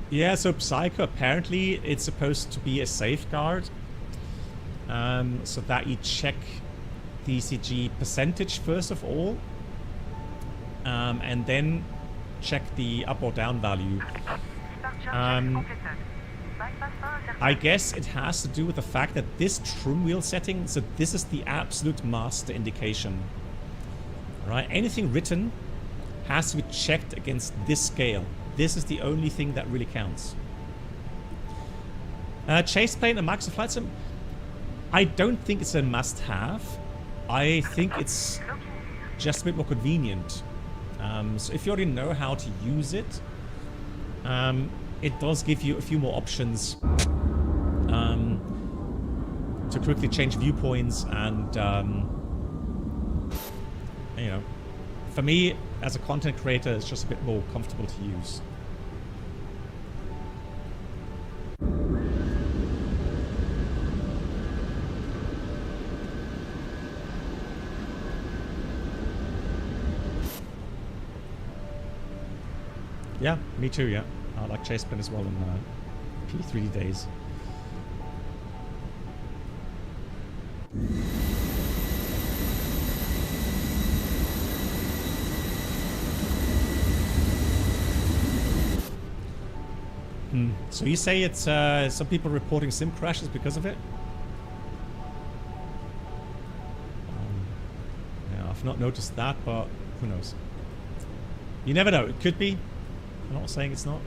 Yeah, so Psycho, apparently it's supposed to be a safeguard. So that you check the ECG percentage first of all. And then check the up or down value. I guess it has to do with the fact that this trim wheel setting, so this is the absolute master indication. Right? Anything written has to be checked against this scale. This is the only thing that really counts. Chase plane and Microsoft Flight Sim. I don't think it's a must-have. I think it's just a bit more convenient. So if you already know how to use it, it does give you a few more options to quickly change viewpoints and, you know, for me as a content creator, it's just a bit more comfortable to use. Yeah, me too, yeah. I like chase plane as well. And, Exactly, 3 days. So you say it's some people reporting sim crashes because of it? Yeah, I've not noticed that, but who knows? You never know. It could be. I'm not saying it's not.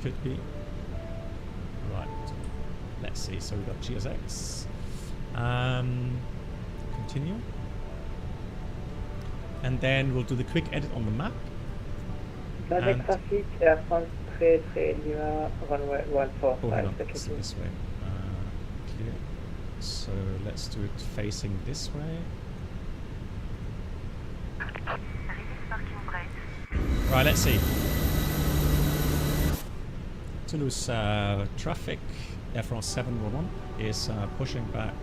Could be. Right. Let's see. So we've got GSX. Continue. And then we'll do the quick edit on the map. Avec traffic, Air France très Lima, runway 14. Oh, hang on. Let's do this way. Clear. So let's do it facing this way. Right, let's see. Toulouse traffic, Air France 711 is pushing back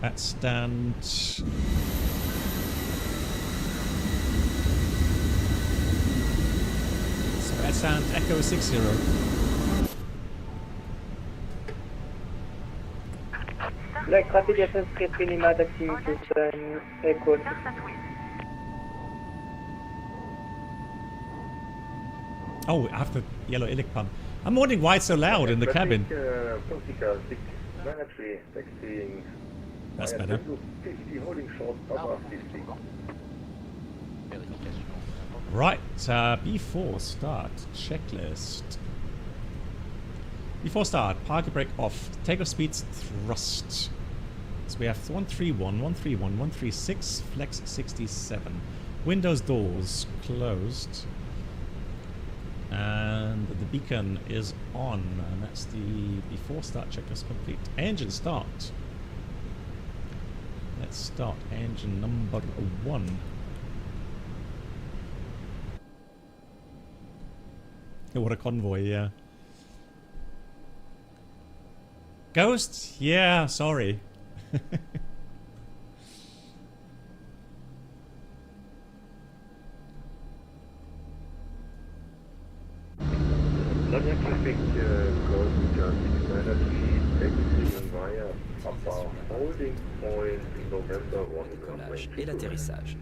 at stand. So at stand Echo 60. Black traffic essence très Lima, taxi to Echo 60. Oh, after yellow ilic pump. I'm wondering why it's so loud in the cabin. That's better. Right, B4 start checklist. Before start, parking brake off. Takeoff speeds thrust. So we have 131, 131, 136, flex 67. Windows doors closed. And the beacon is on, and that's the before start checklist complete. Engine start. Let's start engine number 1. Oh, what a convoy, yeah. Ghost? Yeah, sorry. London traffic goes just energy exiting via Papa holding point November 1. Décollage et l'atterrissage.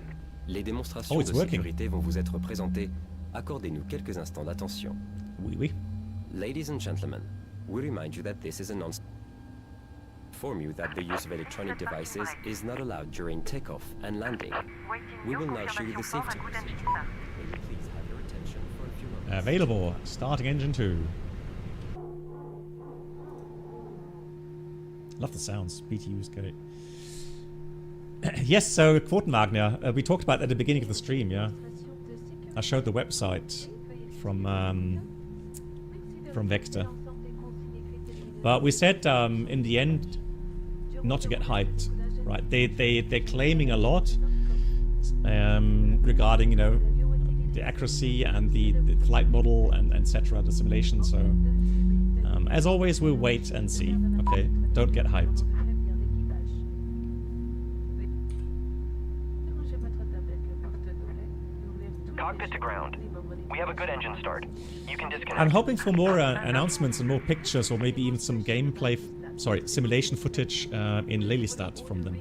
Les démonstrations de sécurité vont vous être présentées. Accordez-nous quelques instants d'attention. Oui, oui. Ladies and gentlemen, we remind you that this is a inform you that the use of electronic devices is not allowed during takeoff and landing. We will now show you the safety procedure. Will you please have your attention for a few moments? Available. Starting engine 2. Love the sounds. BTU's great. Yes, so Quotenwagner. We talked about that at the beginning of the stream, yeah? I showed the website from Vector. But we said in the end not to get hyped, right? They're claiming a lot regarding, you know, the accuracy and the flight model and etc. the simulation. So as always, we'll wait and see. Okay, don't get hyped. Cockpit to ground. We have a good engine start. You can disconnect. I'm hoping for more announcements and more pictures, or maybe even some gameplay, simulation footage in Lelystad from them.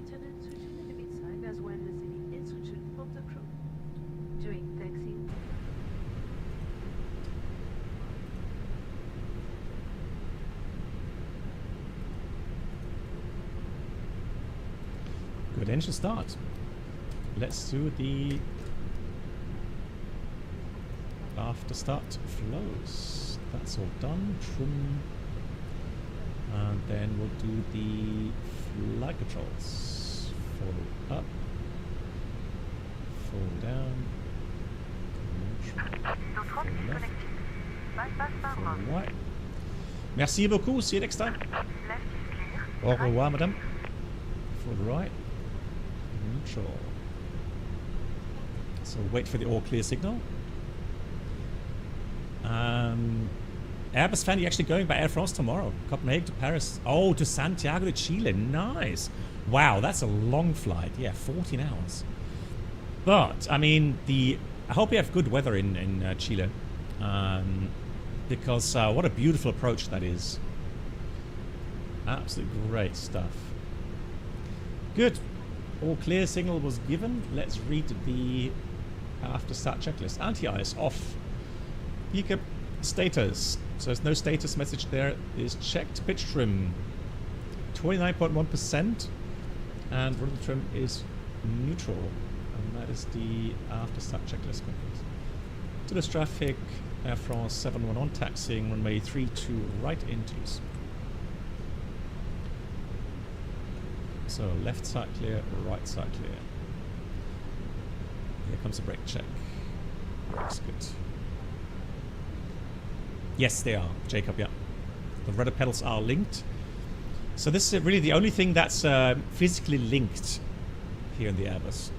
Good engine start. Let's do the after start flows. That's all done. Trim. And then we'll do the flight controls. Forward up. Forward down. Forward left. Forward right. Merci beaucoup. See you next time. Au revoir, madame. Forward right. Neutral. So wait for the all clear signal. Airbus fan, you're actually going by Air France tomorrow. Copenhagen to Paris. Oh, to Santiago de Chile. Nice. Wow, that's a long flight. Yeah, 14 hours. But, I mean, I hope you have good weather in Chile. Because what a beautiful approach that is. Absolutely great stuff. Good. All clear signal was given. Let's read the after start checklist. Anti-ice off. Beacon status. So there's no status message there. Is checked. Pitch trim 29.1%. And rudder trim is neutral. And that is the after start checklist. Toulouse traffic. Air France 711 taxiing runway 32 right into Toulouse. So left side clear, right side clear. Here comes the brake check. Looks good. Yes, they are, Jacob, yeah. The rudder pedals are linked. So this is really the only thing that's physically linked here in the Airbus.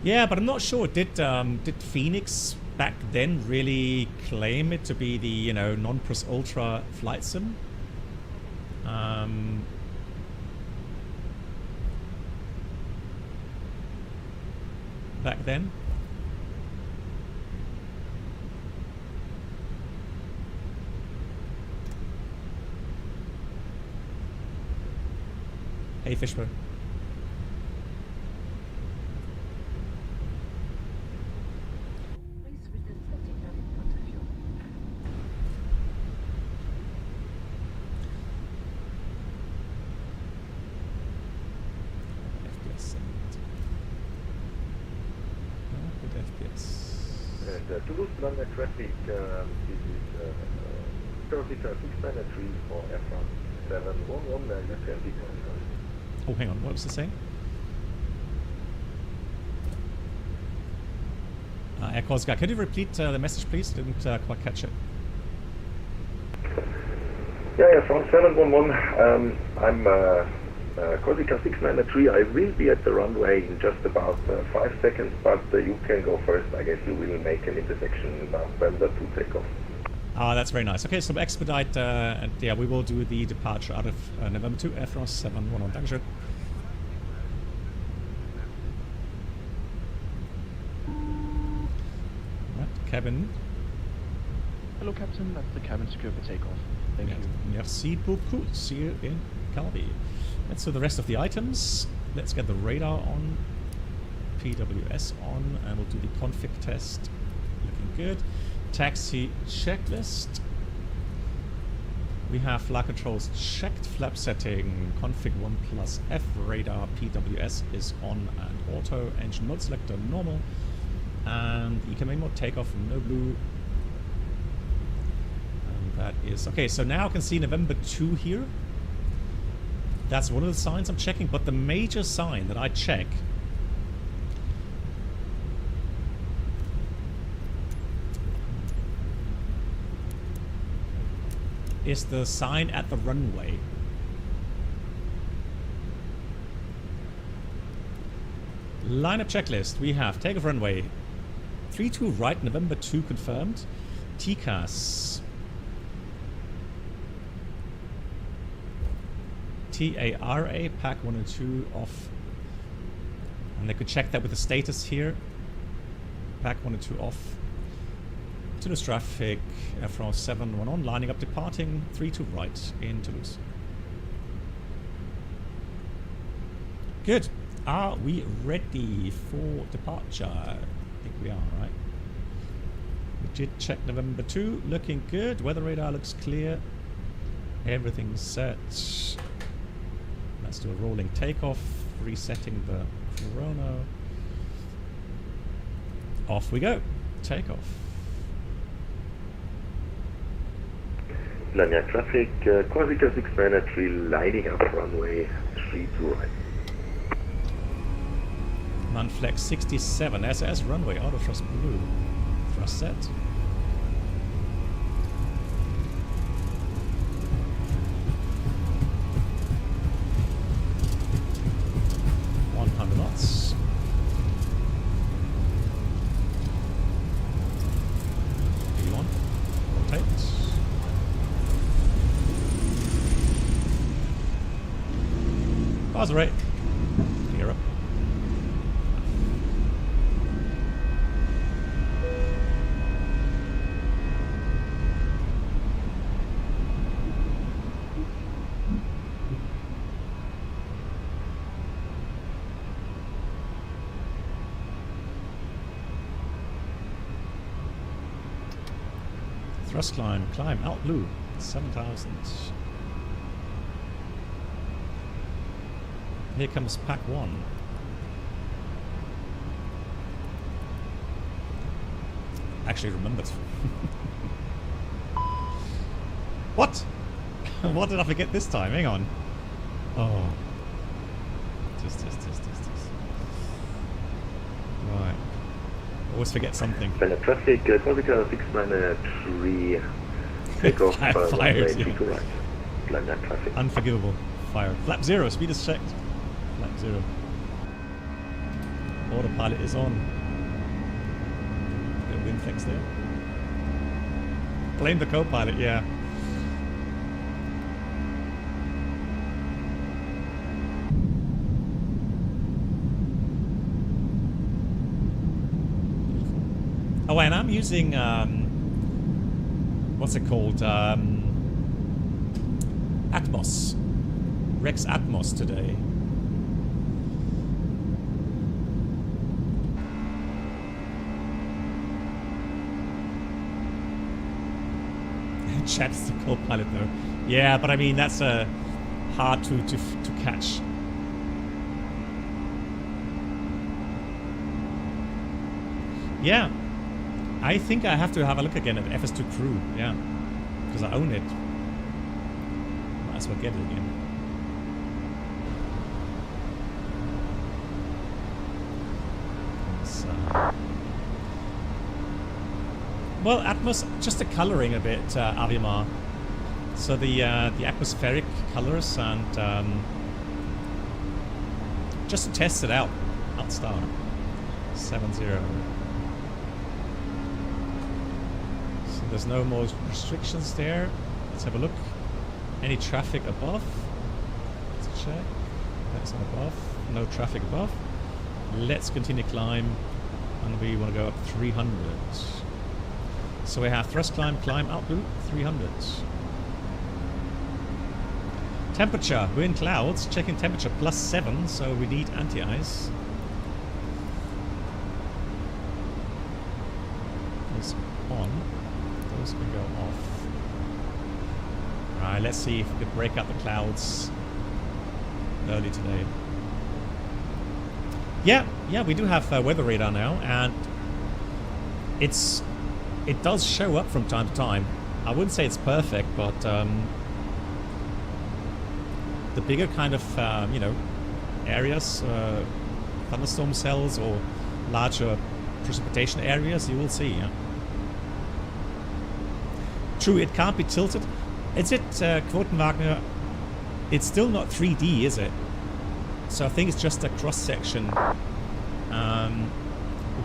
Yeah, but I'm not sure. Did FENIX back then really claim it to be the, you know, non-plus ultra flight sim? Back then? Hey, Fishburne. Toulouse runway traffic, this is currently 693 for Air France 711, you can be confirmed. Oh, hang on, what was it saying? Air Course guy, could you repeat the message, please? Didn't quite catch it. Yeah, Air France 711, I'm Corsica 693, I will be at the runway in just about 5 seconds, but you can go first. I guess you will make an intersection November to takeoff. Ah, that's very nice. Okay, so expedite, and yeah, we will do the departure out of November 2, Air France 711. Dankeschön. Right, cabin. Hello, Captain. That's the cabin secure for takeoff. Thank you. Merci beaucoup. See you in Calvi. Let's do the rest of the items. Let's get the radar on, PWS on, and we'll do the config test. Looking good. Taxi checklist. We have flight controls checked, flap setting, config 1+F, radar, PWS is on and auto, engine mode selector normal, and ECMA mode takeoff no blue. And that is okay. So now I can see November 2 here. That's one of the signs I'm checking, but the major sign that I check is the sign at the runway. Lineup checklist. We have takeoff runway 32 right, November 2 confirmed. TCAS. TARA, pack 1 and 2 off. And they could check that with the status here. Pack 1 and 2 off. Toulouse traffic, Air France 711 lining up departing 32 right in Toulouse. Good. Are we ready for departure? I think we are, right? We did check November 2, looking good. Weather radar looks clear. Everything's set. Let's do a rolling takeoff, resetting the chrono. Off we go. Takeoff. Lanyard traffic, Corsica 693 lining up runway 32 right. Manflex 67, SS runway, auto thrust blue. Thrust set. Knots. V1. Rotate. Bars rate. Thrust climb, out blue, 7,000. Here comes pack 1. Actually remembered. What? What did I forget this time? Hang on. Oh. Just. Right. Always forget something. Traffic, Corsica 693. Takeoff, fired, yeah. to right. Land that traffic. Unforgivable. Fired. Flap 0, speed is checked. Flap 0. Autopilot is on. No wind flex there. Blame the co-pilot, yeah. Oh, and I'm using, what's it called? Atmos. Rex Atmos today. Chat's the co-pilot though. Yeah, but I mean, that's hard to catch. Yeah. I think I have to have a look again at FS2 Crew, yeah, because I own it. Might as well get it again. So. Well, Atmos, just the coloring a bit, Avimar. So the atmospheric colors and just to test it out. Start 7-0. There's no more restrictions there. Let's have a look. Any traffic above? Let's check. That's not above. No traffic above. Let's continue climb. And we want to go up 300. So we have thrust climb out blue, 300. Temperature. We're in clouds. Checking temperature +7. So we need anti-ice. It's on. Those can go off. Alright, let's see if we can break up the clouds early today. Yeah, we do have weather radar now, and it does show up from time to time. I wouldn't say it's perfect, but the bigger kind of areas, thunderstorm cells or larger precipitation areas, you will see. Yeah. True, it can't be tilted. Is it, Quotenwagner? It's still not 3D, is it? So I think it's just a cross-section.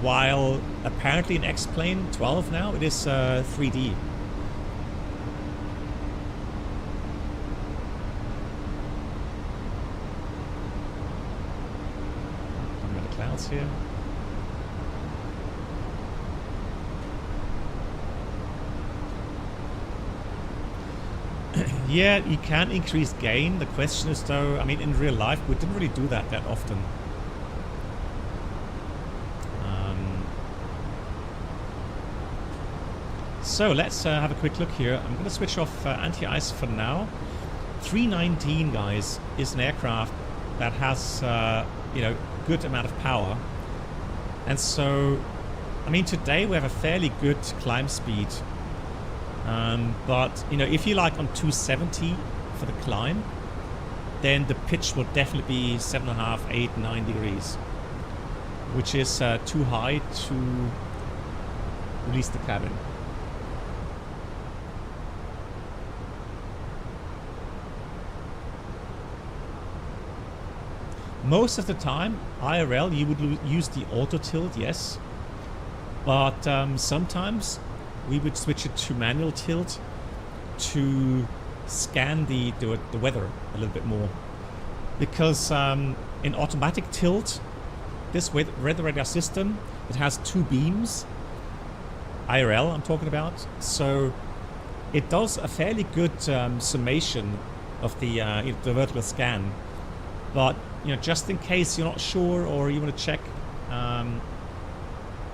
While apparently in X-Plane 12 now, it is 3D. Talking about the clouds here. Yeah, you can increase gain. The question is though, I mean, in real life, we didn't really do that often. So let's have a quick look here. I'm going to switch off anti-ice for now. 319, guys, is an aircraft that has, good amount of power. And so, I mean, today we have a fairly good climb speed. But, if you like on 270 for the climb, then the pitch will definitely be 7.5, 8, 9 degrees, which is too high to release the cabin. Most of the time, IRL, you would use the auto tilt, yes, but sometimes we would switch it to manual tilt to scan the weather a little bit more, because in automatic tilt, this weather radar system, it has 2 beams, IRL I'm talking about, so it does a fairly good summation of the vertical scan. But just in case you're not sure or you want to check,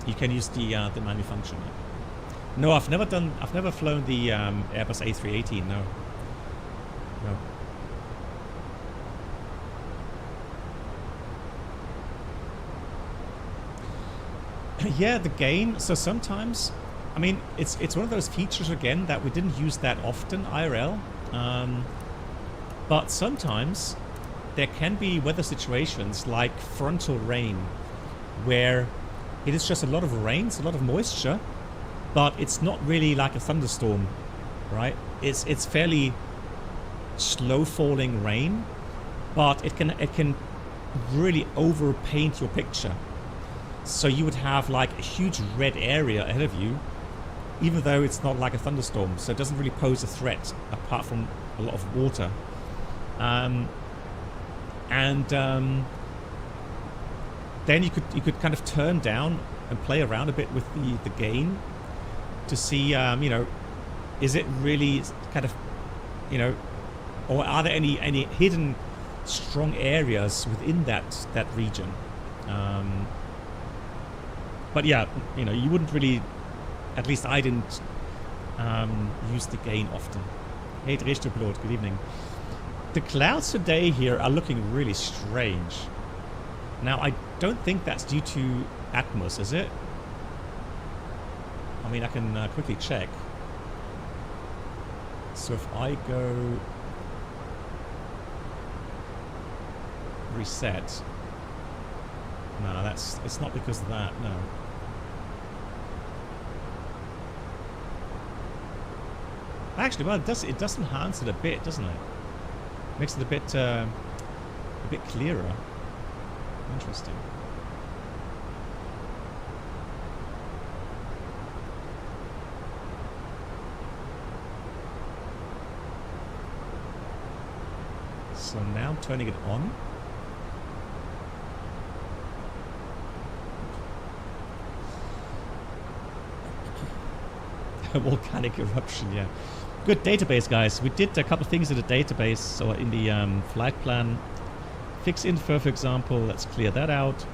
you can use the manual function. No, I've never flown the Airbus A320. No. No. Yeah, the gain. So sometimes, I mean, it's one of those features again that we didn't use that often IRL. But sometimes there can be weather situations like frontal rain, where it is just a lot of rain, it's a lot of moisture, but it's not really like a thunderstorm, right? It's fairly slow falling rain, but it can really overpaint your picture. So you would have like a huge red area ahead of you, even though it's not like a thunderstorm, so it doesn't really pose a threat apart from a lot of water. Then you could kind of turn down and play around a bit with the gain to see, you know, is it really kind of, you know, or are there any hidden strong areas within that region? But yeah, you know, you wouldn't really, at least I didn't use the gain often. Hey, Drehstückpilot, good evening. The clouds today here are looking really strange. Now, I don't think that's due to Atmos, is it? I mean, I can quickly check. So if I go reset, no, it's not because of that. No. Actually, well, it does enhance it a bit, doesn't it? Makes it a bit clearer. Interesting. So now I'm turning it on. Volcanic eruption, yeah. Good database, guys. We did a couple of things in the database, or in the flight plan. Fix info, for example. Let's clear that out.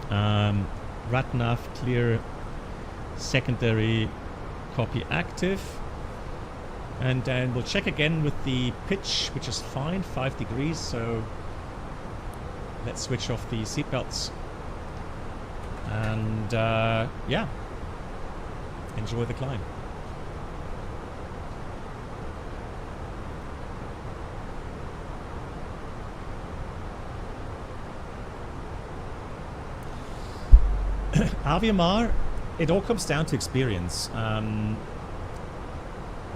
RATNAV clear, secondary copy active. And then we'll check again with the pitch, which is fine, 5 degrees. So let's switch off the seatbelts. And yeah, enjoy the climb. Aviamar, it all comes down to experience.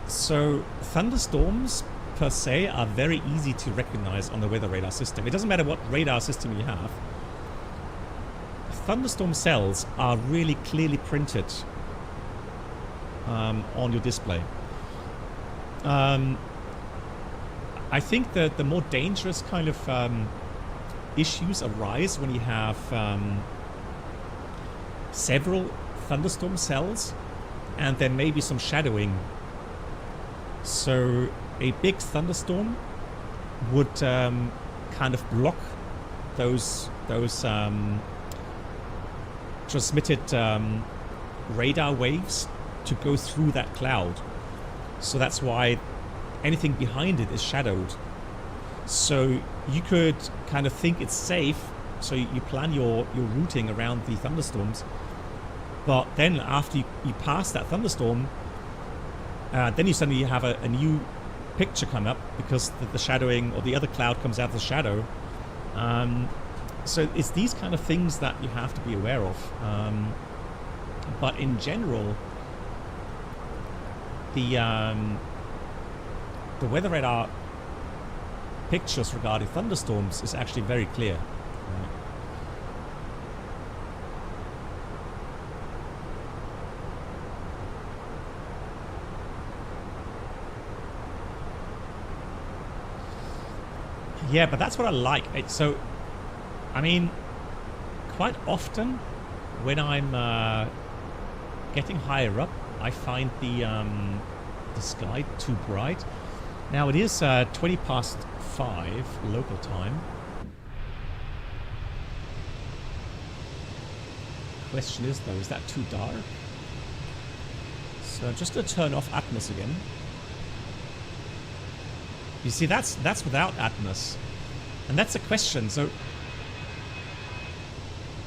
So thunderstorms per se are very easy to recognize on the weather radar system. It doesn't matter what radar system you have. Thunderstorm cells are really clearly printed on your display. I think that the more dangerous kind of issues arise when you have several thunderstorm cells and then maybe some shadowing. So a big thunderstorm would kind of block those transmitted radar waves to go through that cloud. So that's why anything behind it is shadowed. So you could kind of think it's safe, so you plan your routing around the thunderstorms. But then after you pass that thunderstorm, then you suddenly have a new picture come up because the shadowing or the other cloud comes out of the shadow. So it's these kind of things that you have to be aware of. But in general, the weather radar pictures regarding thunderstorms is actually very clear. Yeah, but that's what I like. So, I mean, quite often when I'm getting higher up, I find the sky too bright. Now it is 20 past 5 local time. Question is though, is that too dark? So I'm just going to turn off Atmos again. You see, that's without Atmos. And that's a question. So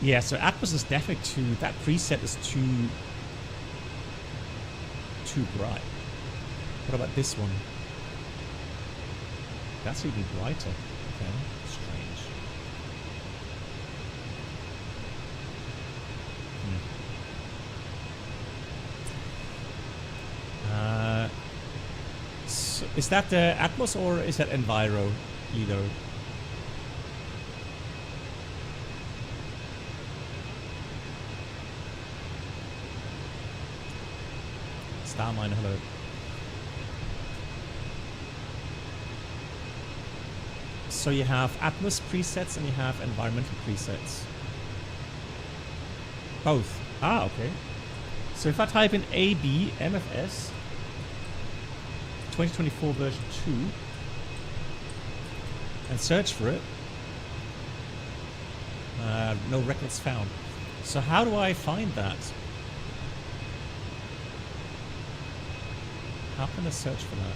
yeah, so Atmos is definitely that preset is too bright. What about this one? That's even brighter. Okay, strange. So is that Atmos or is that Enviro, either? Starminer, hello. So you have Atmos presets and you have environmental presets. Both. Ah, okay. So if I type in AB MFS 2024 version 2 and search for it, no records found. So how do I find that? How can I search for that?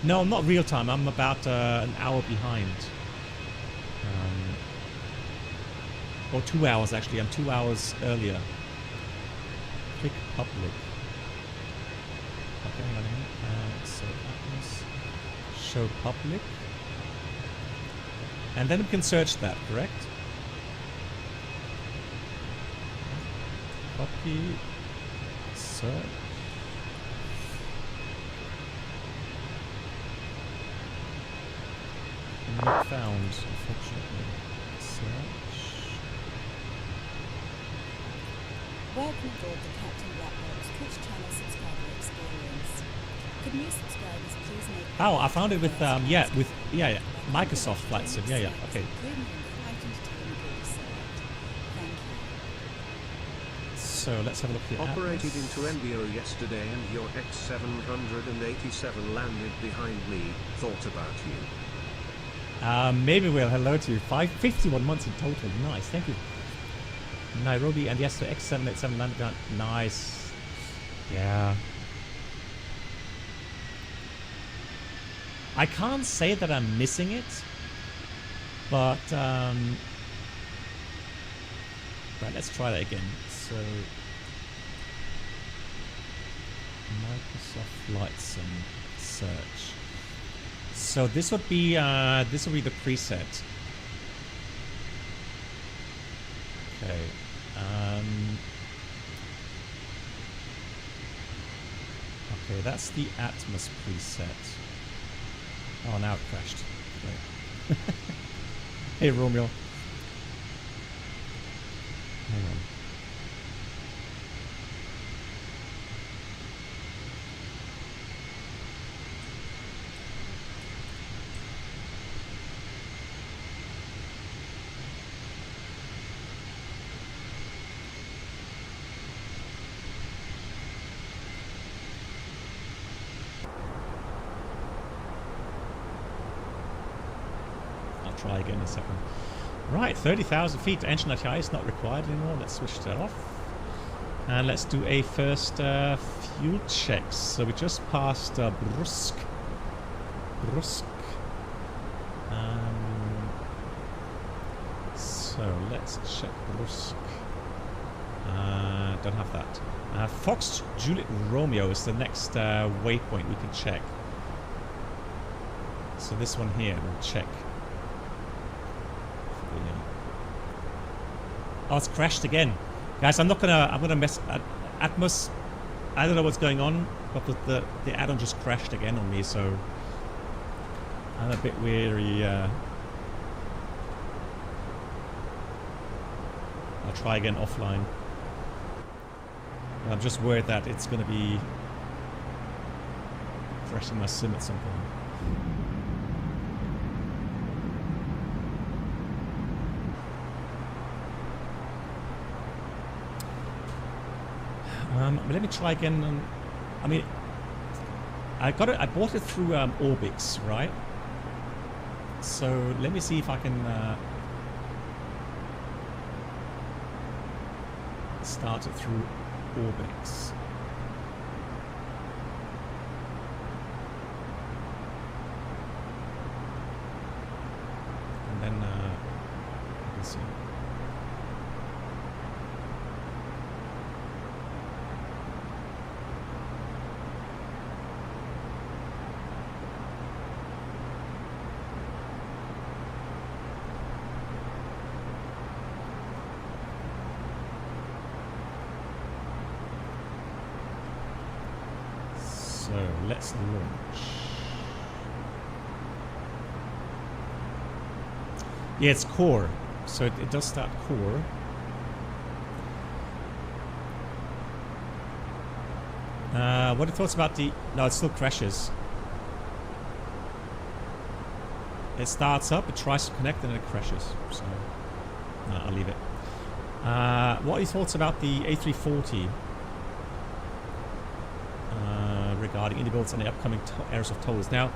No, I'm not real time. I'm about an hour behind. Or 2 hours actually. I'm 2 hours earlier. Click public. Okay, hang on a minute. So Atmos, show public. And then we can search that, correct? Copy. Search. Not found, unfortunately. Search. Welcome aboard the Captain Blackbox Twitch channel subscriber experience. Could new subscribers please make... Oh, I found it with, yeah, Microsoft Flight Sim. Yeah, okay. So let's have a look here. Operated into MBO yesterday and your X787 landed behind me. Thought about you. Maybe we'll hello to you. 51 months in total. Nice, thank you. Nairobi, and yes, the X787 landed down. Nice. Yeah. I can't say that I'm missing it, but right, let's try that again. So Microsoft Flight Sim search. So this would be the preset. Okay. Okay, that's the Atmos preset. Oh, now it crashed. Right. Hey, Romeo. Hang on. Try again in a second. Right, 30,000 feet. Engine ATI is not required anymore. Let's switch that off. And let's do a first fuel check. So we just passed Brusque. So let's check Brusque. Don't have that. Fox Juliet Romeo is the next waypoint we can check. So this one here, we'll check. Oh, it's crashed again, guys. I'm gonna mess Atmos. I don't know what's going on, but the add-on just crashed again on me, so I'm a bit weary. I'll try again offline. I'm just worried that it's gonna be crashing my sim at some point. Let me try again. I mean, I bought it through Orbix, right? So let me see if I can started through orbits. And then let's see. So let's launch. Yeah, it's core. So it does start core. What are your thoughts about the... No, it still crashes. It starts up, it tries to connect, and then it crashes. So, no, I'll leave it. What are your thoughts about the A340? Regarding indie builds and the upcoming airs of Toulouse. Now,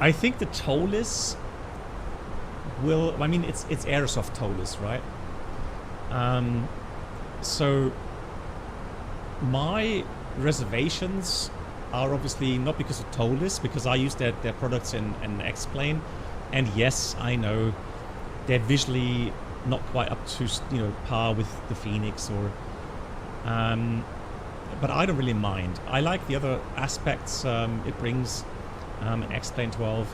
I think the Toulouse will... I mean, it's Aerosoft Toulouse, right? So my reservations are obviously not because of Toulouse, because I use their products in X-Plane, and yes, I know they're visually not quite up to, you know, par with the FENIX or... but I don't really mind. I like the other aspects it brings in X-Plane 12,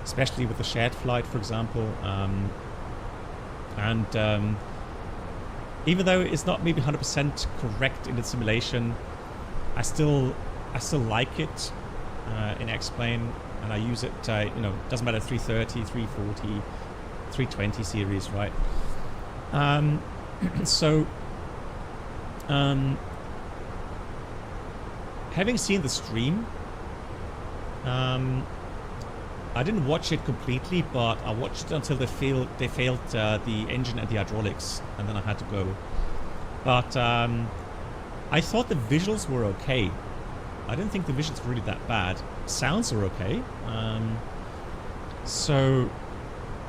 especially with the shared flight, for example. Even though it's not maybe 100% correct in the simulation, I still like it in X-Plane, and I use it. You know, doesn't matter 330, 340, 320 series, right? So. Having seen the stream, I didn't watch it completely, but I watched it until they failed the engine and the hydraulics, and then I had to go. But I thought the visuals were okay. I didn't think the visuals were really that bad. Sounds are okay. So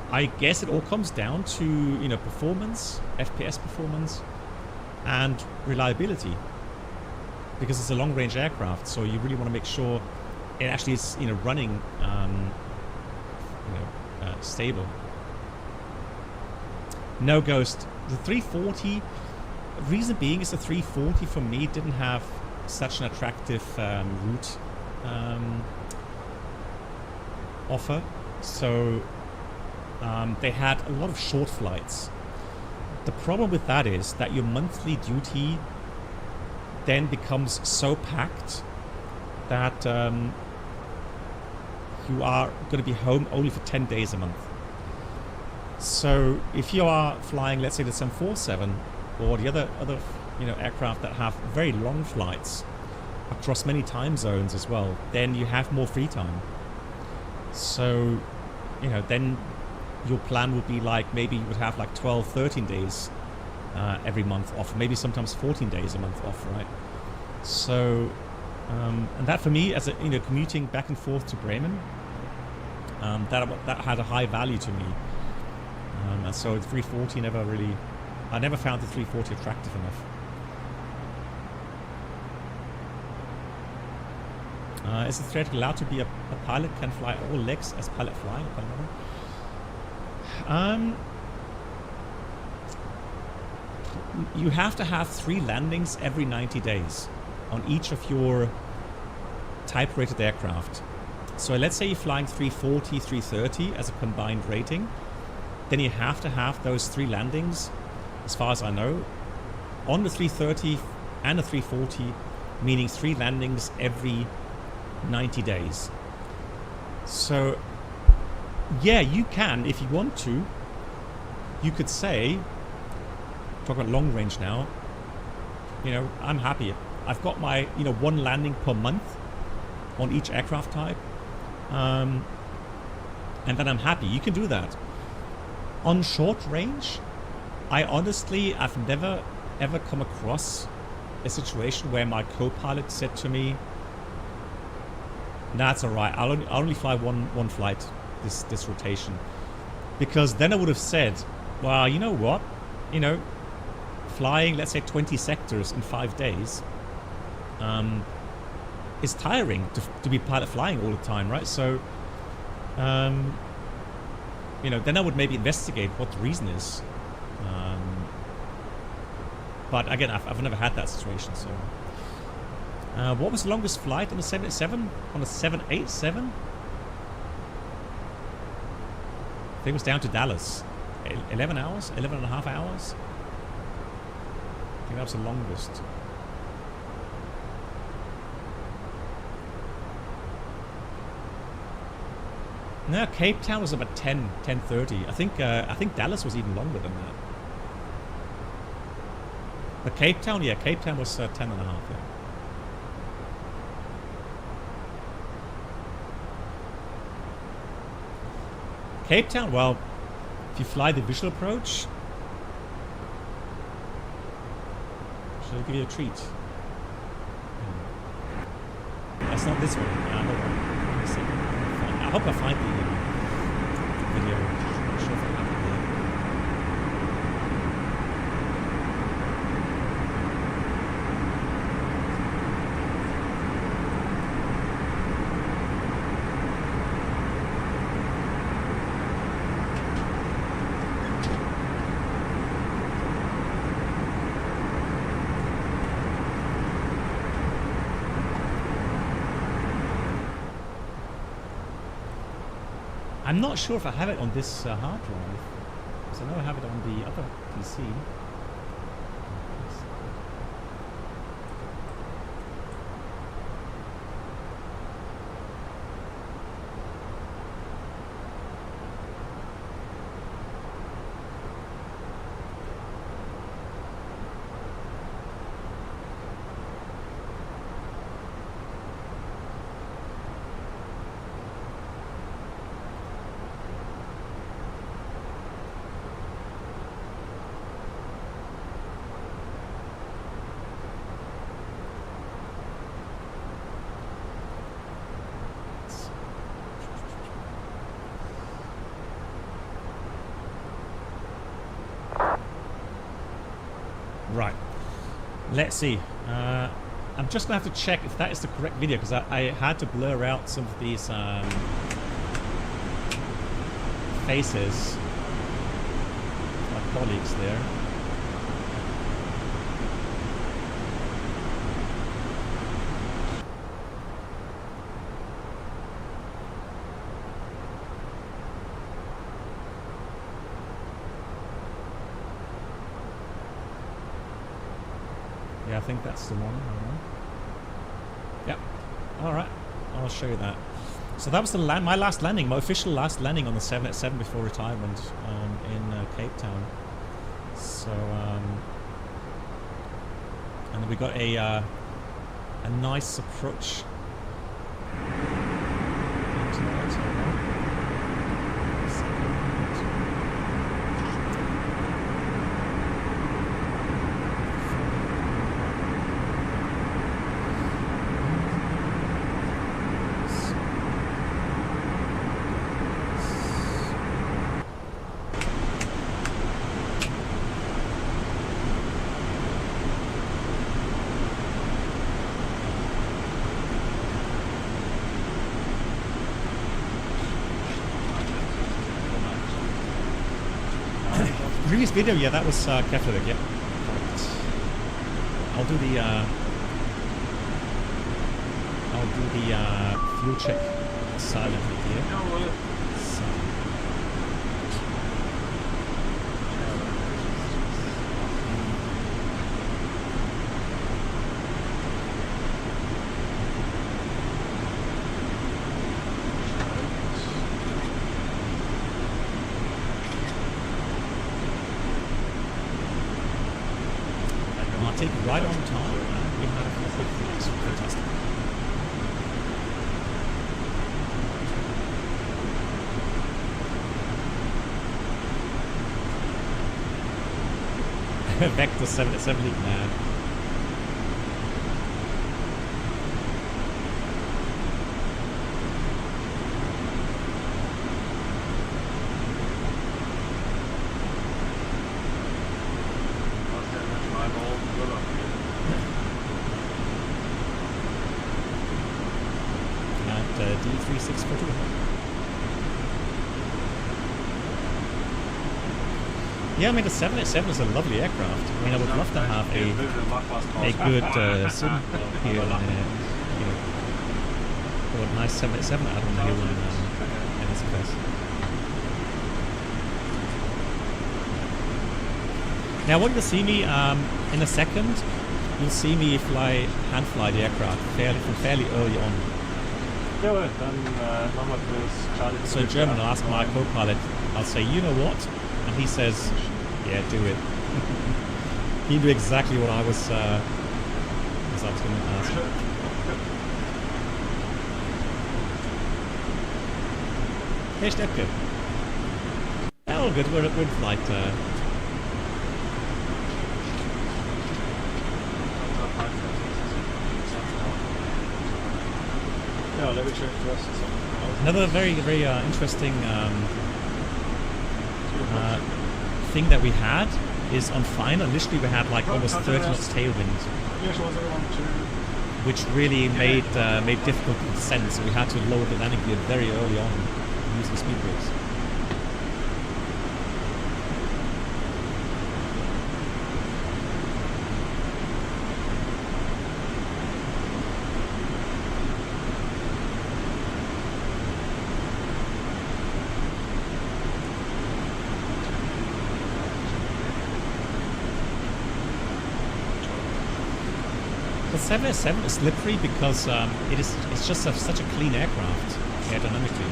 I guess it all comes down to, you know, performance, FPS performance, and reliability, because it's a long-range aircraft, so you really want to make sure it actually is, you know, running, stable. No Ghost. The 340, reason being is the 340 for me didn't have such an attractive route offer, so they had a lot of short flights. The problem with that is that your monthly duty then becomes so packed that you are going to be home only for 10 days a month. So if you are flying, let's say, the 747 or the other aircraft that have very long flights across many time zones as well, then you have more free time. So, you know, then your plan would be like, maybe you would have like 12, 13 days every month off, maybe sometimes 14 days a month off, right? So, and that for me, as a, you know, commuting back and forth to Bremen, that had a high value to me. And so the 340 I never found the 340 attractive enough. Is the threat allowed to be a pilot can fly all legs as pilot fly? You have to have 3 landings every 90 days on each of your type-rated aircraft. So let's say you're flying 340, 330 as a combined rating, then you have to have those 3 landings, as far as I know, on the 330 and the 340, meaning 3 landings every 90 days. So yeah, you can, if you want to, you could say, talk about long range now, you know, I'm happy. I've got my, you know, 1 landing per month on each aircraft type, and then I'm happy. You can do that. On short range, I've never ever come across a situation where my co-pilot said to me, "Nah, it's alright, I'll only fly one flight this rotation." Because then I would have said, Well, you know what? You know, flying, let's say 20 sectors in 5 days is tiring to be pilot flying all the time, right? So, you know, then I would maybe investigate what the reason is. But again, I've never had that situation, so. What was the longest flight on the 787? On the 787? I think it was down to Dallas. 11 hours? 11 and a half hours? I think that was the longest. No, Cape Town was about 10:30. I think Dallas was even longer than that. But Cape Town, yeah, Cape Town was 10 and a half, yeah. Cape Town, well, if you fly the visual approach, shall I give you a treat? That's not this one. Hold on. Let me see. I hope I find the video. I'm not sure if I have it there. I'm not sure if I have it on this hard drive, because I know I have it on the other PC. Right, let's see. I'm just gonna have to check if that is the correct video, because I had to blur out some of these faces of my colleagues there. I think that's the one. Yep. All right. I'll show you that. So that was the my last landing, my official last landing on the 787 before retirement in Cape Town. So and then we got a nice approach into the hotel. Previous video, yeah, that was Keflavik, yeah. I'll do the fuel check silently here. Take right on time. We have a quick fix. Fantastic. Vector 770, man. 3640. Yeah, I mean the 787 is a lovely aircraft. I mean, I would love to have a good sim here, or a nice 787 add-on here in MSFS. Now, what you'll see me in a second, you'll see me hand fly the aircraft fairly early on. So in German, I'll ask my co-pilot, I'll say, you know what? And he says, yeah, do it. He knew exactly what I was going to ask. Hey, Steppke. Oh, good, we're in flight. Another very interesting thing that we had is on final. Initially, we had like almost 30 knots tailwind, which really made difficult descent. So we had to lower the landing gear very early on using speed brakes. The 787 is slippery because it's just such a clean aircraft aerodynamically.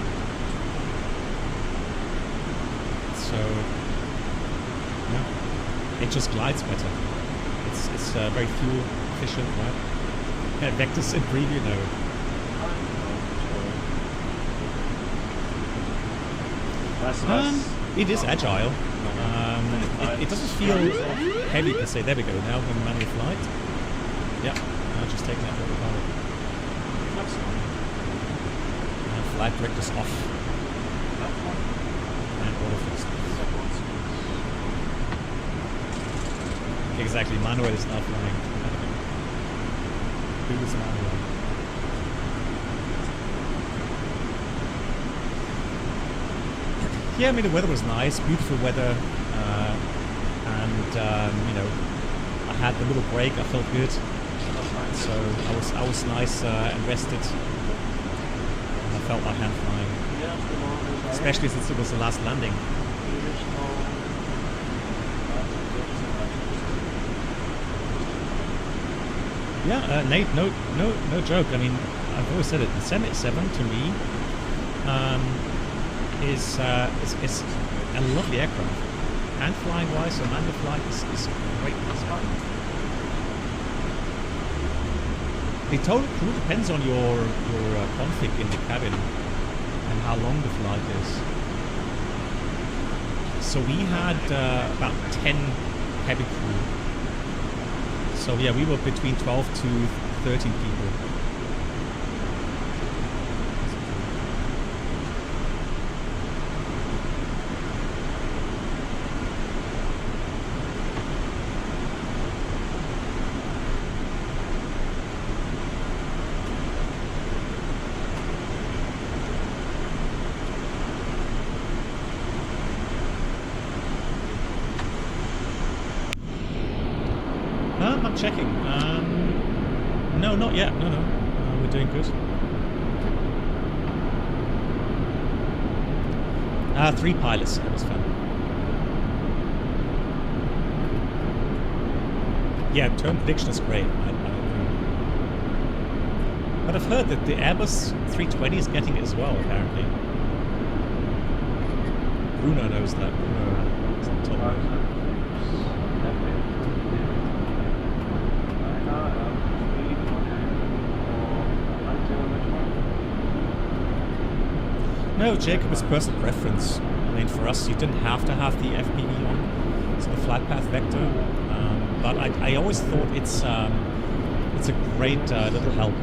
So yeah, it just glides better. It's very fuel efficient, right? Vectors in preview, no. It is agile. It doesn't feel heavy per se. There we go. Now we're in manual flight. Yeah, just taking that little part. And flight directors off. And auto fixed. Exactly, Manuel is not flying. Who is Manuel? Yeah, I mean the weather was nice, beautiful weather, and you know, I had the little break. I felt good. So I was nice and rested. And I felt like hand flying, especially since it was the last landing. Yeah, Nate, no joke. I mean, I've always said it. The 787 to me is a lovely aircraft. Hand flying wise, or manual flight is great. The total crew depends on your config in the cabin and how long the flight is. So we had about 10 cabin crew. So yeah, we were between 12 to 13 people. I'm checking. No, not yet. No. We're doing good. 3 pilots. That was fun. Yeah, turn prediction is great. I agree. But I've heard that the Airbus 320 is getting it as well, apparently. Bruno knows that. Bruno is on top of it. No, Jacob, is personal preference. I mean, for us, you didn't have to have the FPV on, so the flight path vector. But I always thought it's a great little help.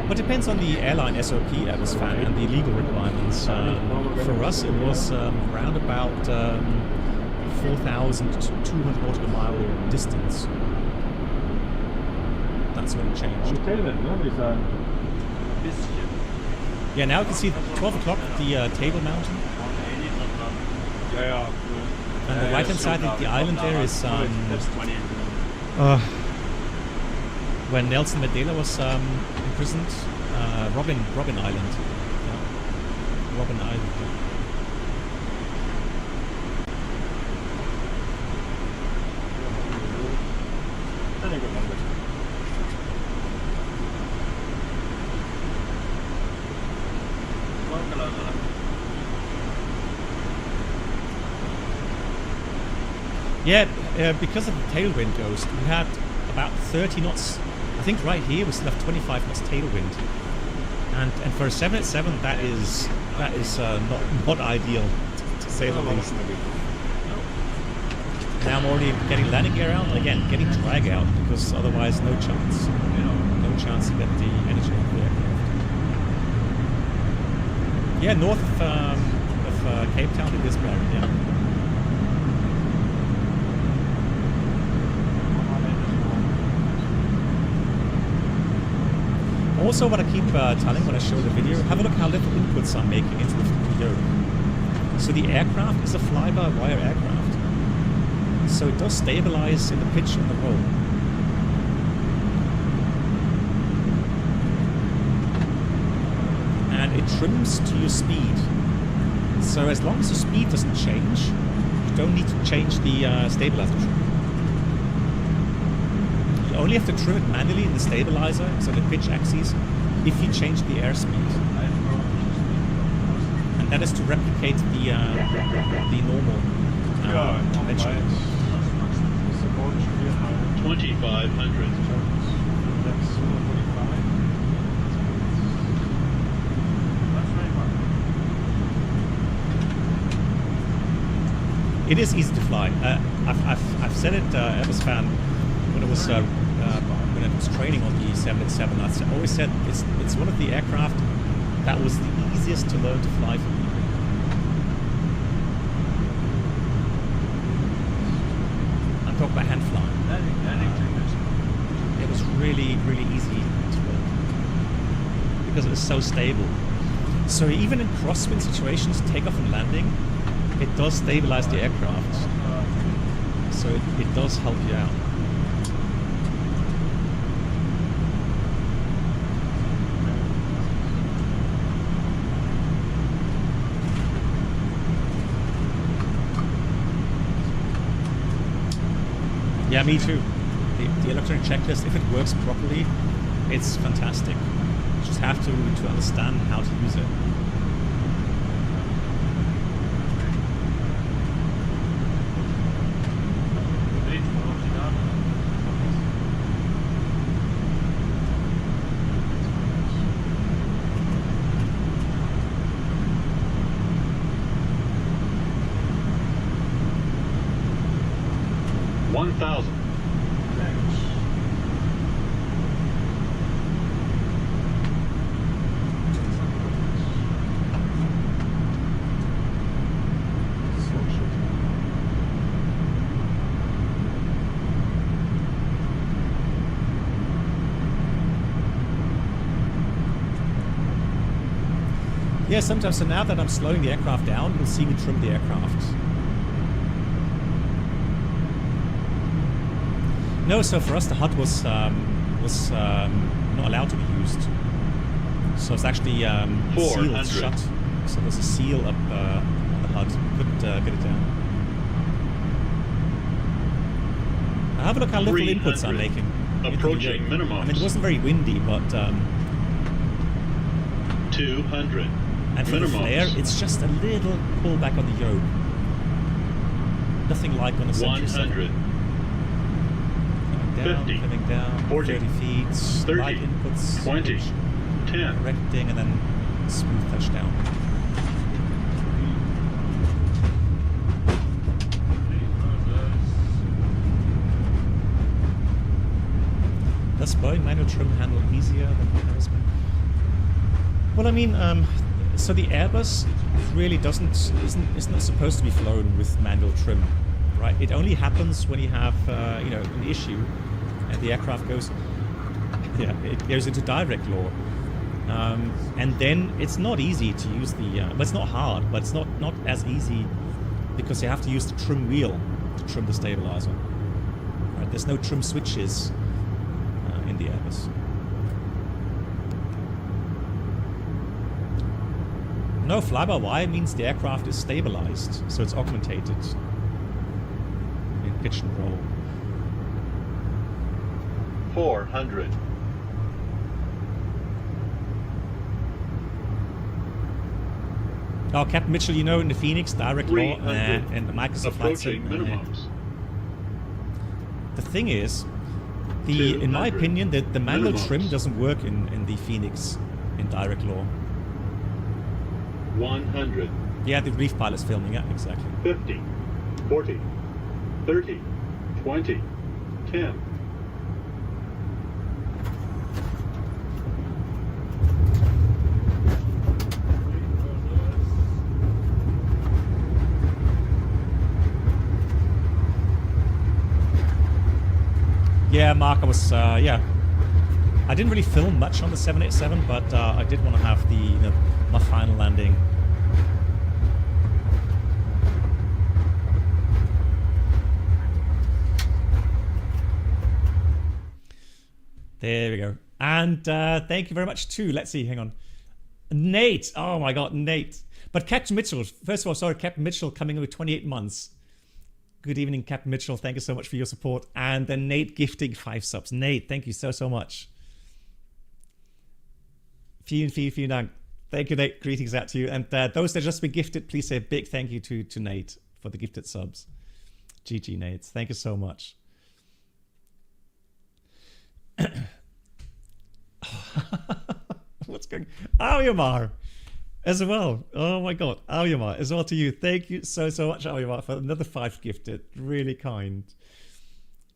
But it depends on the airline SOP, Airbus fan, and the legal requirements. For us, it was around about 4,200 nautical mile distance. That's when it changed. Yeah, now you can see 12 o'clock, the table mountain. And the right hand side of the island there is when Nelson Mandela was imprisoned, Robben Island. Yeah. Robben Island. Yeah, because of the tailwind ghost, we had about 30 knots. I think right here we still have 25 knots tailwind, and for a 787 that is not ideal to say the least. Now I'm already getting landing gear out, and again getting drag out because otherwise no chance to get the energy out of the aircraft. Yeah, north of Cape Town in this area. Yeah. Also, what I keep telling when I show the video, have a look how little inputs I'm making into the yoke. So the aircraft is a fly-by-wire aircraft. So it does stabilize in the pitch and the roll. And it trims to your speed. So as long as the speed doesn't change, you don't need to change the stabilizer trim. You only have to trim it manually in the stabilizer, so the pitch axis, if you change the airspeed. And that is to replicate the normal conventional. 2500. It is easy to fly. I've said it, Airbus fan, when it was training on the 787. I always said it's one of the aircraft that was the easiest to learn to fly for me. I'm talking about hand flying. It was really, really easy to learn because it was so stable. So even in crosswind situations, takeoff and landing, it does stabilize the aircraft. So it does help you out. Yeah, me too. The electronic checklist, if it works properly, it's fantastic. You just have to understand how to use it. Yeah, sometimes. So now that I'm slowing the aircraft down, you'll see me trim the aircraft. No, so for us the HUD was not allowed to be used. So it's actually sealed shut. So there's a seal up on the HUD. Couldn't get it down. Now have a look how little inputs I'm making. Approaching minimum. I mean, it wasn't very windy, but 200. And for the flare, it's just a little pullback on the yoke. Nothing like on a 100. Coming down, 40, 30 feet, 30, light inputs, 20, 10. Correcting, and then smooth touchdown. Does Boeing manual trim handle easier than Aerospace? Well, I mean, so the Airbus really is not supposed to be flown with manual trim, right? It only happens when you have an issue and the aircraft goes yeah, it goes into direct law. And then it's not easy to use the, well, it's not hard, but it's not as easy because you have to use the trim wheel to trim the stabilizer. Right? There's no trim switches in the Airbus. No, fly-by-wire means the aircraft is stabilized, so it's augmentated in pitch and roll. 400. Oh, Captain Mitchell, you know, in the FENIX direct law and the Microsoft Approaching FlightSim, minimums. the thing is, in my opinion, the manual trim doesn't work in the FENIX in direct law. 100. Yeah, the Reef Pilot's filming, yeah, exactly. 50. 40. 30. 20. 10. Yeah, Mark, I was, yeah. I didn't really film much on the 787, but I did want to have the, you know, my final landing. There we go. And thank you very much too. Let's see, hang on. Nate. Oh my God, Nate. But Captain Mitchell, first of all, sorry, Captain Mitchell coming in with 28 months. Good evening, Captain Mitchell. Thank you so much for your support. And then Nate gifting 5 subs. Nate, thank you so much. Vielen Dank. Thank you, Nate. Greetings out to you. And those that just been gifted, please say a big thank you to Nate for the gifted subs. GG, Nate. Thank you so much. What's going on? Aoyamar as well. Oh my God. Aoyamar as well to you. Thank you so much, Aoyamar, for another 5 gifted. Really kind.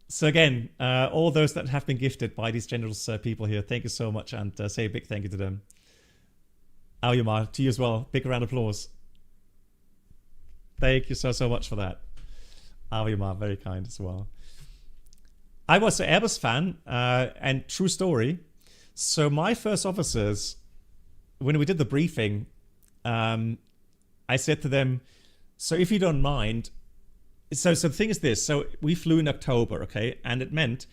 So again, all those that have been gifted by these generous people here, thank you so much, and say a big thank you to them. Aoyamar, to you as well. Big round of applause. Thank you so much for that. Aoyamar, very kind as well. I was an Airbus fan, and true story. So my first officers, when we did the briefing, I said to them, so if you don't mind, so the thing is this, so we flew in October, okay? And it meant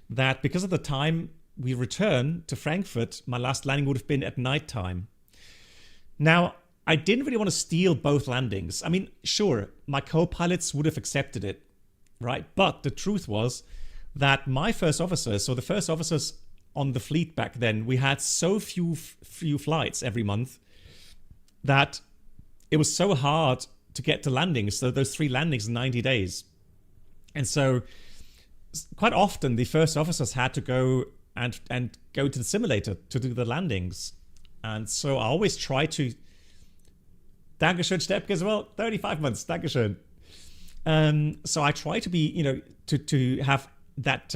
that because of the time we returned to Frankfurt, my last landing would have been at night time. Now, I didn't really want to steal both landings. I mean, sure, my co-pilots would have accepted it, right? But the truth was that my first officers, so the first officers on the fleet back then, we had so few flights every month that it was so hard to get to landings. So those 3 landings in 90 days. And so quite often the first officers had to go and go to the simulator to do the landings. And so I always try to, Dankeschön, Steppke, as well, 35 months, Dankeschön. So I try to be, you know, to have that,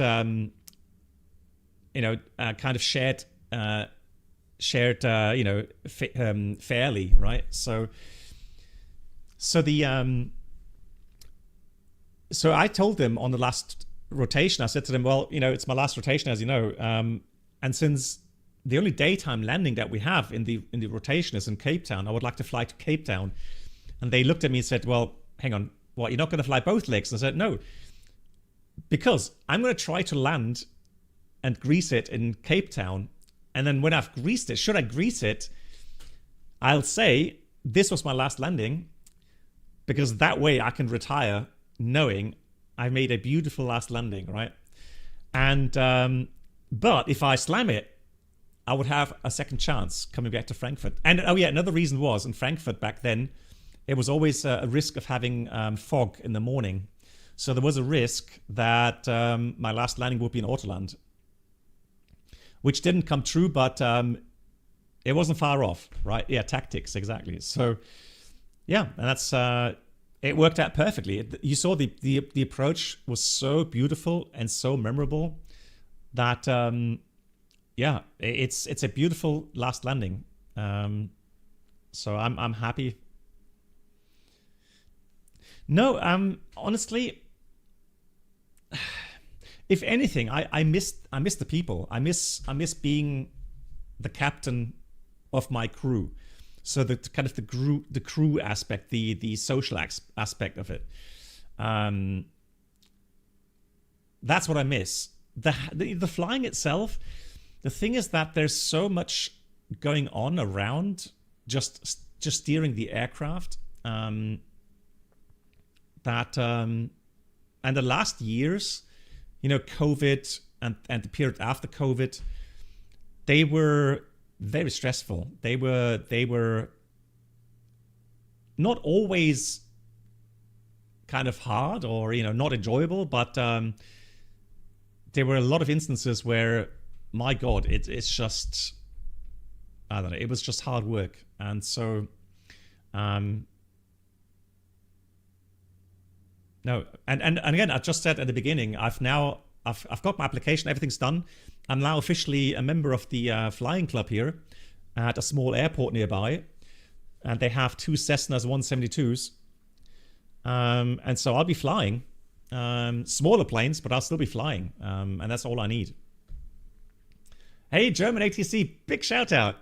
you know, kind of shared, you know, fairly, right? So the, so I told them on the last rotation, I said to them, well, you know, it's my last rotation, as you know, and since the only daytime landing that we have in the rotation is in Cape Town, I would like to fly to Cape Town. And they looked at me and said, well, hang on, what, you're not going to fly both legs? And I said, no, because I'm going to try to land and grease it in Cape Town. And then when I've greased it, should I grease it, I'll say this was my last landing, because that way I can retire knowing I made a beautiful last landing, right? And but if I slam it, I would have a second chance coming back to Frankfurt. And oh yeah, another reason was in Frankfurt back then, it was always a risk of having fog in the morning. So there was a risk that my last landing would be in Autoland, which didn't come true, but it wasn't far off, right? Yeah, tactics, exactly. So yeah, and that's it worked out perfectly. You saw the approach was so beautiful and so memorable that yeah, it's a beautiful last landing. So I'm happy. No, honestly, if anything, I miss the people. I miss being the captain of my crew. So the kind of the crew aspect, the social aspect of it. That's what I miss. The flying itself, the thing is that there's so much going on around just steering the aircraft that and the last years, you know, COVID and the period after COVID, they were very stressful. They were not always kind of hard or, you know, not enjoyable, but there were a lot of instances where, my God, it's just, I don't know, it was just hard work. And so, no, and again, I just said at the beginning, I've got my application, everything's done. I'm now officially a member of the flying club here at a small airport nearby, and they have 2 Cessnas 172s, and so I'll be flying smaller planes, but I'll still be flying, and that's all I need. Hey, German ATC, big shout out.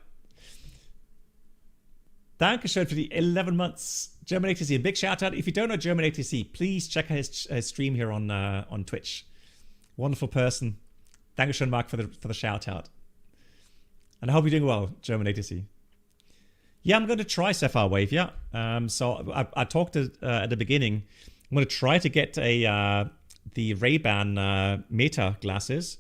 Dankeschön for the 11 months. German ATC, a big shout out. If you don't know German ATC, please check out his stream here on Twitch. Wonderful person. Dankeschön, Mark, for the shout out. And I hope you're doing well, German ATC. Yeah, I'm going to try Sapphire Wave, yeah. So I talked at the beginning. I'm going to try to get the Ray-Ban Meta glasses,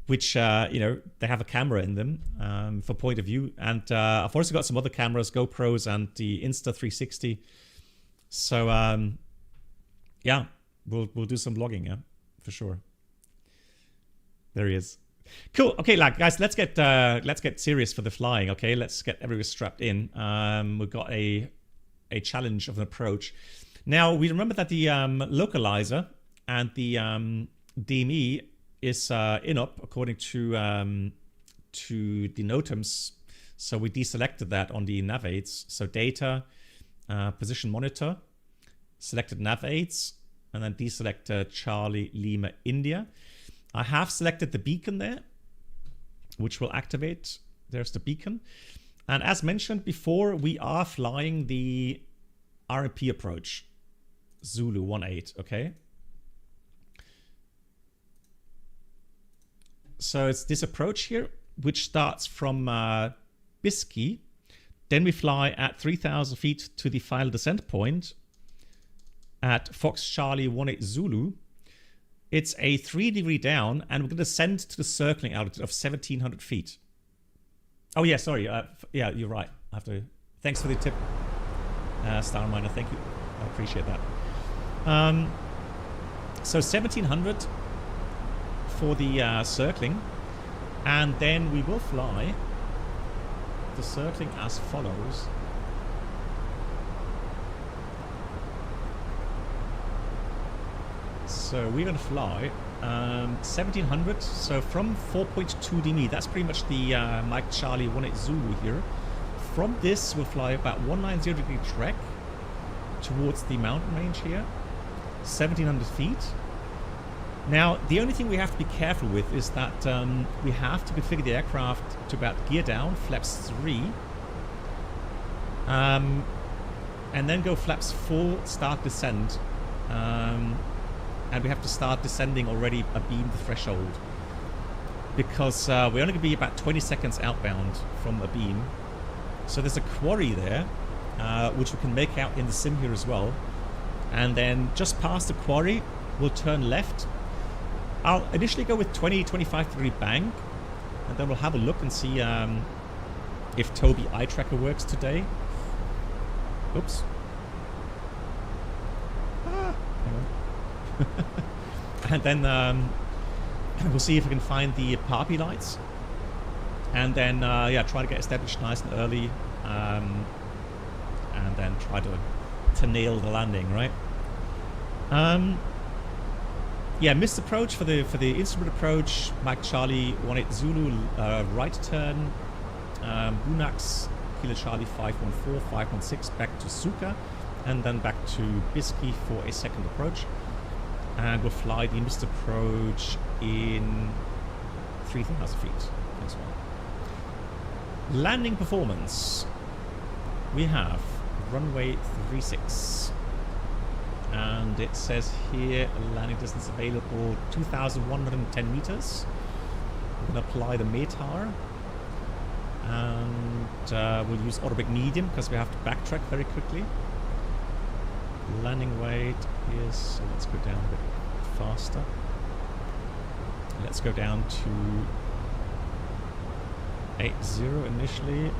which, you know, they have a camera in them for point of view. And I've also got some other cameras, GoPros and the Insta360. So, yeah, we'll do some vlogging, yeah, for sure. There he is. Cool. Okay, like guys, let's get serious for the flying. Okay, let's get everyone strapped in. We've got a challenge of an approach. Now we remember that the localizer and the DME is in up according to the NOTAMs. So we deselected that on the nav aids. So data, position monitor, selected nav aids, and then deselect Charlie Lima India. I have selected the beacon there, which will activate. There's the beacon. And as mentioned before, we are flying the RMP approach, Zulu 18, okay? So it's this approach here, which starts from Biscay. Then we fly at 3,000 feet to the final descent point at Fox Charlie 18 Zulu. It's a 3 degree down, and we're going to descend to the circling altitude of 1,700 feet. Oh, yeah, sorry. Yeah, you're right. I have to. Thanks for the tip, Starminer. Thank you. I appreciate that. So 1,700 for the circling, and then we will fly the circling as follows. So we're going to fly 1,700. So from 4.2 DME, that's pretty much the Mike Charlie 18 Zulu here. From this, we'll fly about 190 degree trek towards the mountain range here, 1,700 feet. Now, the only thing we have to be careful with is that we have to configure the aircraft to about gear down, flaps 3, and then go flaps full, start descent. And we have to start descending already abeam the threshold, because we're only going to be about 20 seconds outbound from abeam. So there's a quarry there, which we can make out in the sim here as well. And then just past the quarry, we'll turn left. I'll initially go with 20-25 degree bank, and then we'll have a look and see if Toby eye tracker works today. Oops. And then we'll see if we can find the PAPI lights, and then yeah, try to get established nice and early, and then try to nail the landing, right? Yeah, missed approach for the instrument approach. Mike Charlie 18 Zulu, right turn, Bunax Kilo Charlie 514 516 back to Suka, and then back to Biscay for a second approach. And we'll fly the initial approach in 3,000 feet as well. Landing performance. We have runway 36. And it says here landing distance available 2,110 meters. We're going to apply the METAR. And we'll use automatic medium because we have to backtrack very quickly. Landing weight is, so let's go down a bit faster. Let's go down to 80 initially.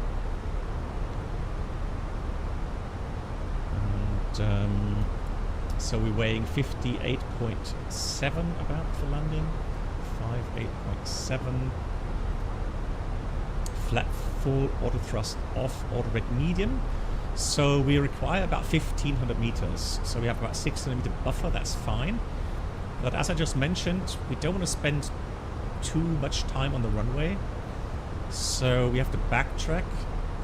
And so we're weighing 58.7 about for landing. 58.7. Flat full auto thrust off, automatic medium. So we require about 1,500 meters. So we have about 600 meter buffer, that's fine. But as I just mentioned, we don't want to spend too much time on the runway. So we have to backtrack,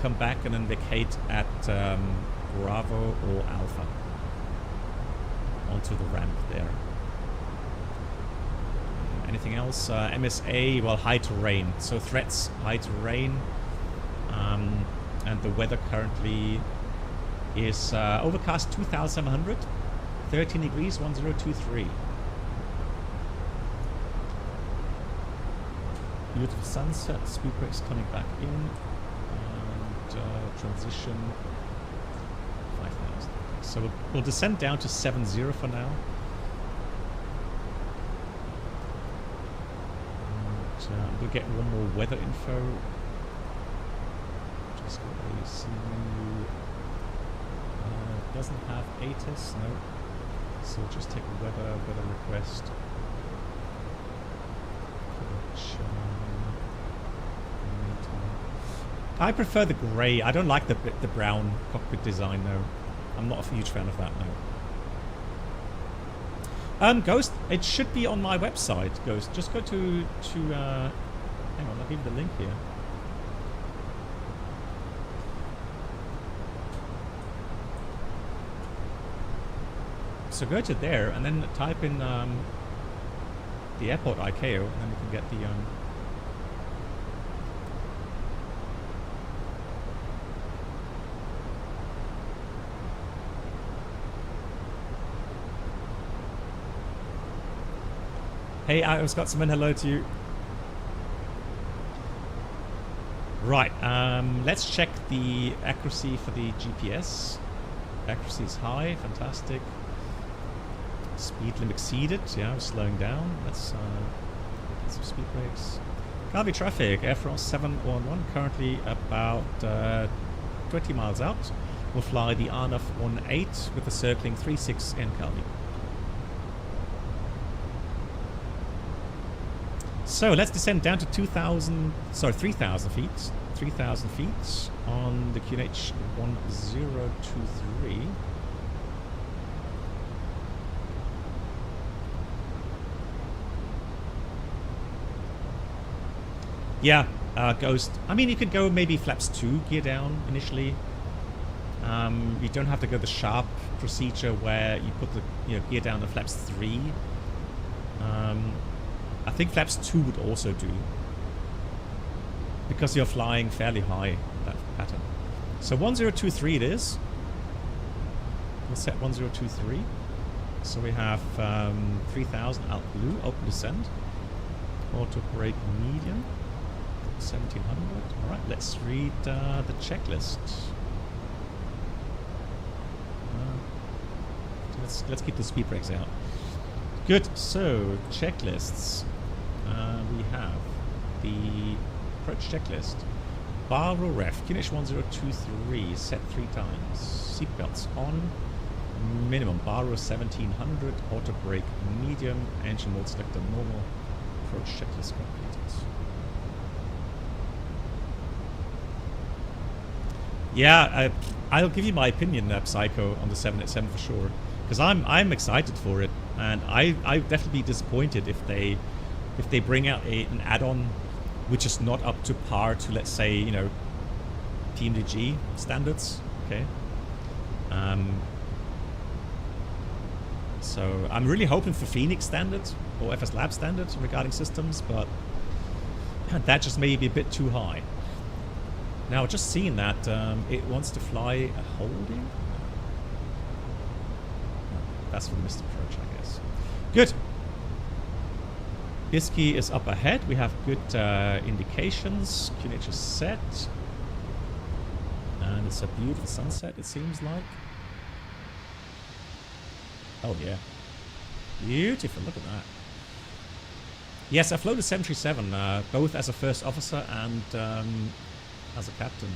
come back and then vacate at Bravo or Alpha onto the ramp there. Anything else? MSA, well, high terrain. So threats, high terrain. And the weather currently is overcast 2,700, 13 degrees, 1023. Beautiful sunset, speed brakes coming back in, and transition 5,000. So we'll descend down to 70 for now. And we'll get one more weather info. Just got a CMU. Doesn't have ATIS, no. So we'll just take a weather request. I prefer the grey. I don't like the brown cockpit design, though. I'm not a huge fan of that, no. Ghost, it should be on my website, Ghost. Just go to hang on, I'll give you the link here. So go to there and then type in the airport ICAO, and then we can get the Hey, I was Scotsman, hello to you. Right, let's check the accuracy for the GPS. Accuracy is high, fantastic. Speed limit exceeded, yeah, we're slowing down. Let's get some speed brakes. Calvi traffic, Air France 711, currently about 20 miles out. We'll fly the RNAF 18 with the circling 36 in Calvi. So let's descend down to 3,000 feet. 3,000 feet on the QNH 1023. Yeah, Ghost. I mean, you could go maybe flaps 2 gear down initially. You don't have to go the sharp procedure where you put the gear down to flaps 3. I think flaps 2 would also do, because you're flying fairly high, that pattern. So 1023 it is. We'll set 1023. So we have 3,000 out blue, open descent. Auto brake medium. 1,700. Alright, let's read the checklist. Let's keep the speed brakes out. Good, so checklists. We have the approach checklist. Barrow ref, QNH 1023, set 3 times. Seatbelts on. Minimum. Barrow 1700, auto brake medium, engine mode selector normal. Approach checklist completed. Yeah, I'll give you my opinion, Psycho, on the 787 for sure, because I'm excited for it, and I'd definitely be disappointed if they bring out an add-on which is not up to par to, let's say, PMDG standards. Okay. So I'm really hoping for FENIX standard or FSLabs standard regarding systems, but that just may be a bit too high. Now, just seeing that it wants to fly a holding. That's for the missed approach, I guess. Good. Bisky is up ahead. We have good indications. QNH is set. And it's a beautiful sunset, it seems like. Oh, yeah. Beautiful. Look at that. Yes, I flew the 737, both as a first officer and as a captain.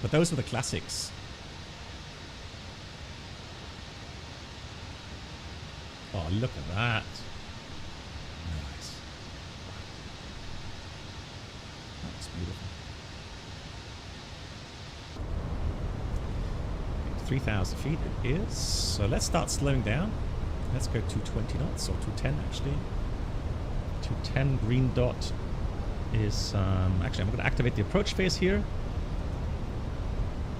But those were the classics. Oh, look at that. Nice. That's beautiful. 3,000 feet it is. So let's start slowing down. Let's go 220 knots, or 210 actually. 210 green dot is... actually, I'm going to activate the approach phase here.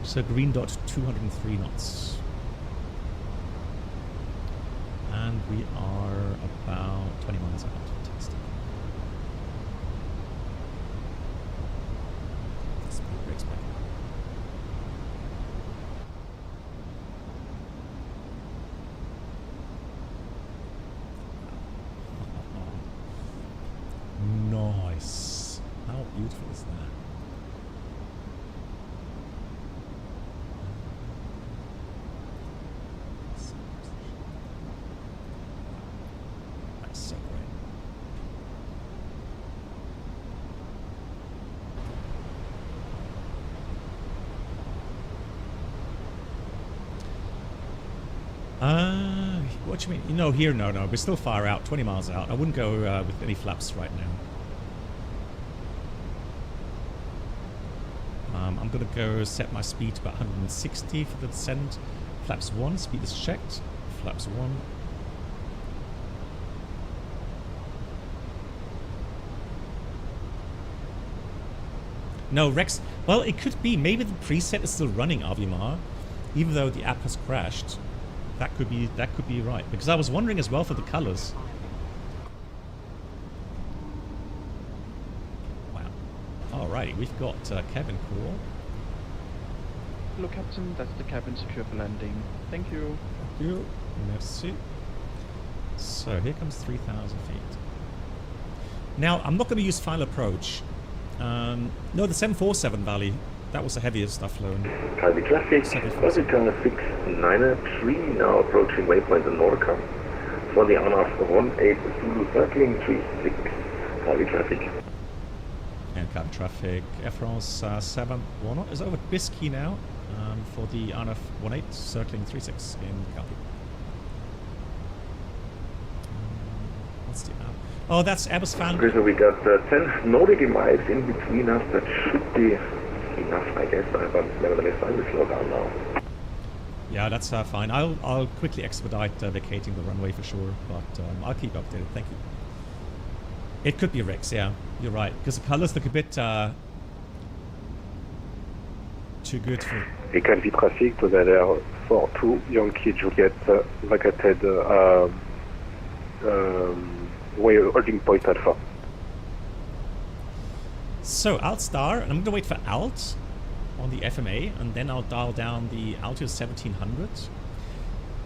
So green dot 203 knots. And we are about 20 miles out. Fantastic. Speed brakes back. Nice. How beautiful is that? That's so great. What do you mean? You know, here, no. We're still far out, 20 miles out. I wouldn't go with any flaps right now. I'm going to go set my speed to about 160 for the descent. Flaps 1, speed is checked. Flaps 1. No, Rex. Well, it could be. Maybe the preset is still running, Avimar, even though the app has crashed. That could be right. Because I was wondering as well for the colors. Wow. Alrighty, we've got cabin call. Hello, Captain. That's the cabin secure for landing. Thank you. Thank you. Merci. So here comes 3,000 feet. Now, I'm not going to use final approach. No, the 747 Valley. That was the heaviest I've flown. Calvi traffic, Vertical 693, now approaching waypoint in Norca. For the ANAF 18 Toulouse circling 36, Calvi traffic. And Calvi traffic, Air France 710 is over Bisky now for the ANAF 18 circling 36 in Calvi. What's the app? Oh, that's Airbus fan. Okay, so we got 10 nautical miles in between us. That should be enough, I guess, but nevertheless I will slow down now. Yeah, that's fine. I'll quickly expedite vacating the runway for sure, but I'll keep updated. Thank you. It could be Rex, yeah. You're right, because the colors look a bit too good for... Et Calvi traffic, vous allez à Fort 2, Yankee Juliet, vacated way holding point Alpha. So, Alt star, and I'm going to wait for Alt on the FMA, and then I'll dial down the altitude 1700.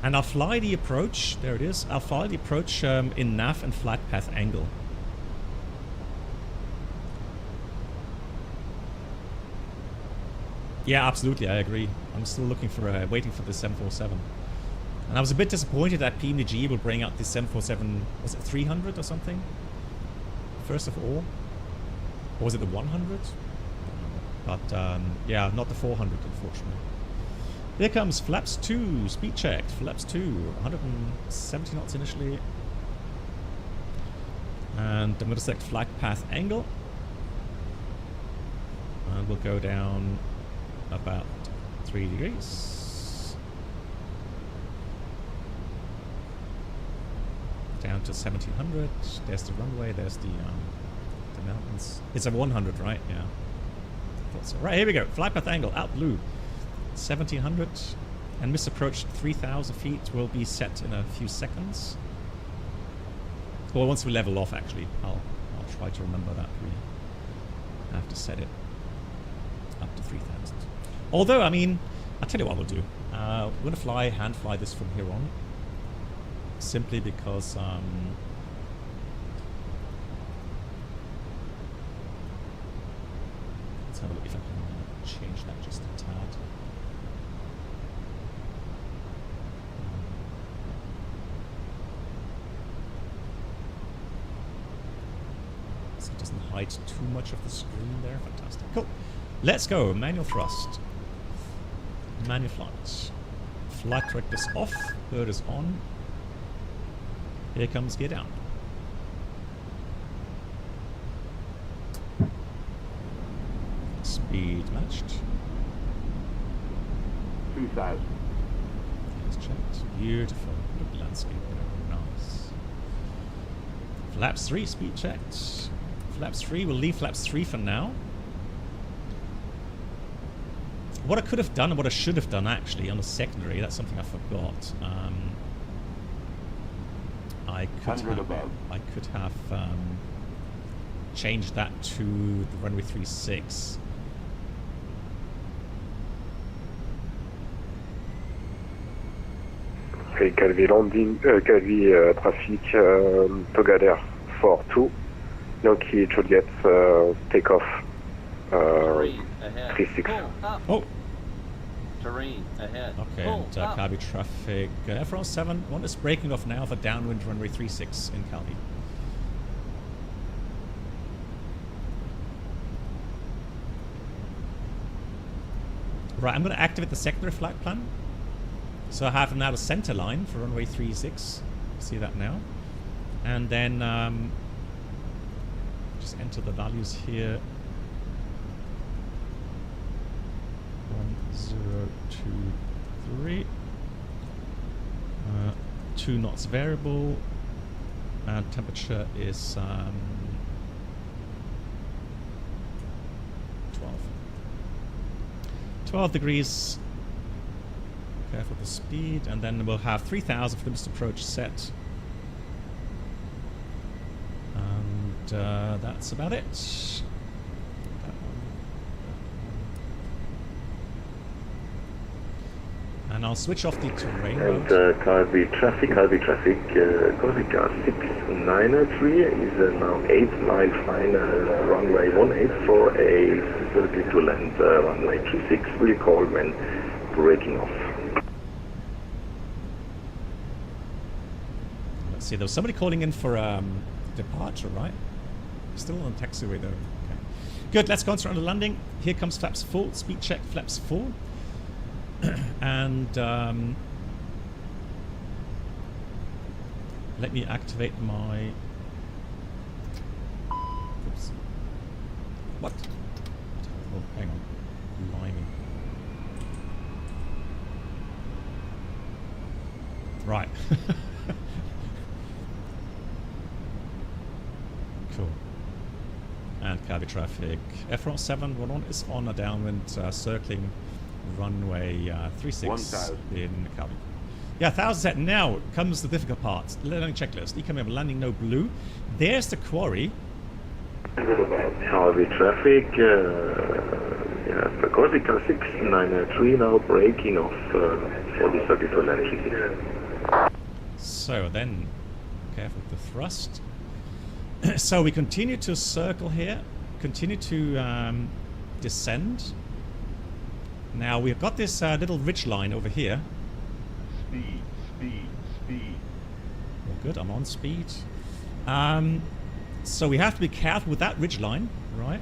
And I'll fly the approach, there it is, I'll fly the approach in nav and flight path angle. Yeah, absolutely, I agree. I'm still looking for, waiting for the 747. And I was a bit disappointed that PMDG will bring out the 747, was it 300 or something? First of all. Or was it the 100? But yeah, not the 400, unfortunately. Here comes flaps 2, speed checked. Flaps 2, 170 knots initially. And I'm going to select flight path angle. And we'll go down about 3 degrees. Down to 1700. There's the runway, there's the mountains. It's a 100, right? Yeah. Thought so. Right, here we go. Flight path angle, out blue. 1700. And missed approach 3,000 feet will be set in a few seconds. Well, once we level off, actually, I'll try to remember that we have to set it up to 3,000. Although, I mean, I'll tell you what we'll do. We're going to hand fly this from here on. Simply because, let's have a look if I can change that just a tad. So it doesn't hide too much of the screen there. Fantastic. Cool. Let's go. Manual thrust. Manual flight. Flight directors off. Bird is on. Here comes gear down. Speed matched. 2,000. Let's check. Beautiful. Look, landscape there. Nice. Flaps 3, speed checked. Flaps 3, we'll leave flaps 3 for now. What I could have done and what I should have done actually on the secondary, that's something I forgot. I could have changed that to the runway 36. Okay, Calvi landing, Calvi traffic, Togadair 42, Yankee Juliet, takeoff, 36. Oh! Terrain ahead. Okay, and Calvi traffic, FR7, one is breaking off now for downwind runway 36 in Calvi. Right, I'm going to activate the secondary flight plan. So I have now the center line for runway 36. See that now. And then just enter the values here. 1023. 2 knots variable. And temperature is 12 degrees. Careful with the speed, and then we'll have 3,000 for the missed approach set. And that's about it. And I'll switch off the terrain mode. Calvi traffic, Corsica 6993 is now 8 mile flying runway 18 for a circle to land runway 26. Will call when breaking off. Let's see, there was somebody calling in for departure, right? Still on taxiway though. Okay. Good, let's concentrate on the landing. Here comes flaps 4, speed check flaps 4. And let me activate my... Oops. What? Oh, hang on. Blimey. Right. Cool. And Calvi traffic. FR711 is on a downwind circling runway 36 in Calvi. Yeah, 1,000 set. Now comes the difficult part. Landing checklist. Incoming landing no blue. There's the quarry. Calvi traffic. Yeah, Corsica 693 now breaking off for the circuit to land. So then, careful with the thrust. So we continue to circle here. Continue to descend. Now we've got this little ridge line over here. Speed. Well, good, I'm on speed. So we have to be careful with that ridge line, right?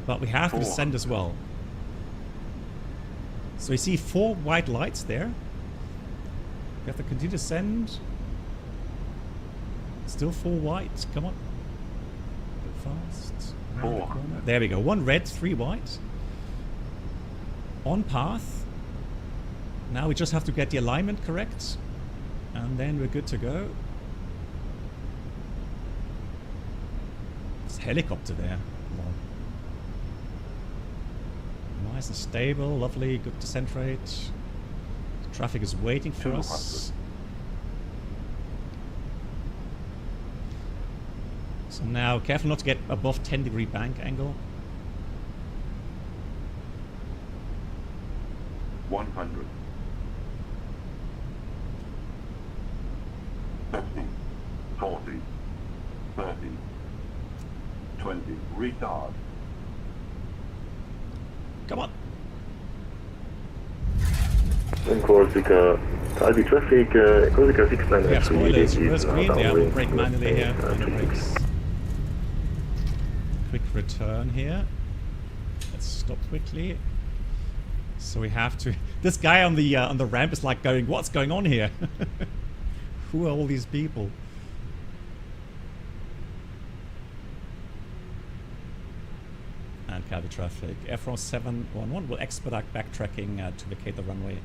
But we have to descend as well. So you see 4 white lights there. We have to continue to descend. Still 4 white. Come on. A bit fast. 4. There we go. 1 red, 3 white. On path. Now we just have to get the alignment correct. And then we're good to go. Just helicopter there. Wow. Nice and stable, lovely, good descent rate. Traffic is waiting for us. So now, careful not to get above 10-degree bank angle. 100. 50, 40, 30, 20, retard. Come on. In Corsica, Calvi traffic, Corsica 69. Yeah, spoilers, reverse green. Yeah, we'll brake manually here. Brakes. Quick return here. Let's stop quickly. So we have to. This guy on the ramp is like going, "What's going on here? Who are all these people?" And Calvi traffic. Air France 711 will expedite backtracking to vacate the runway.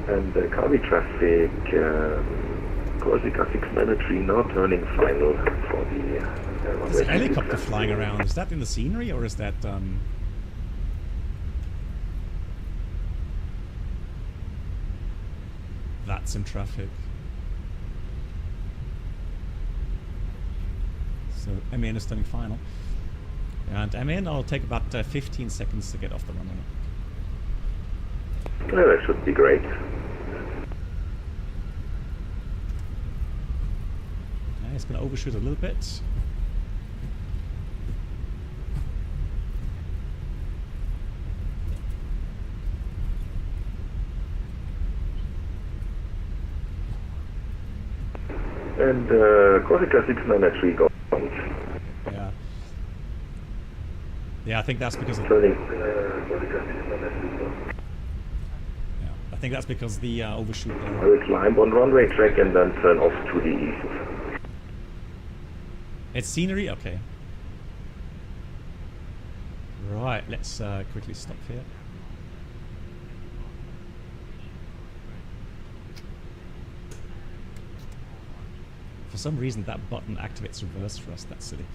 And Calvi traffic, Corsica 693 now turning final for the There's a helicopter flying around. Is that in the scenery or is that VATSIM traffic? So MAN is turning final. And MAN will take about 15 seconds to get off the runway. Yeah, that should be great. Okay, it's going to overshoot a little bit. And Corsica 693 goes. Yeah. Yeah, I think that's because of turning. I think that's because the overshoot there. I will climb on runway track and then turn off to the east. It's scenery? Okay. Right, let's quickly stop here. For some reason that button activates reverse for us, that's silly.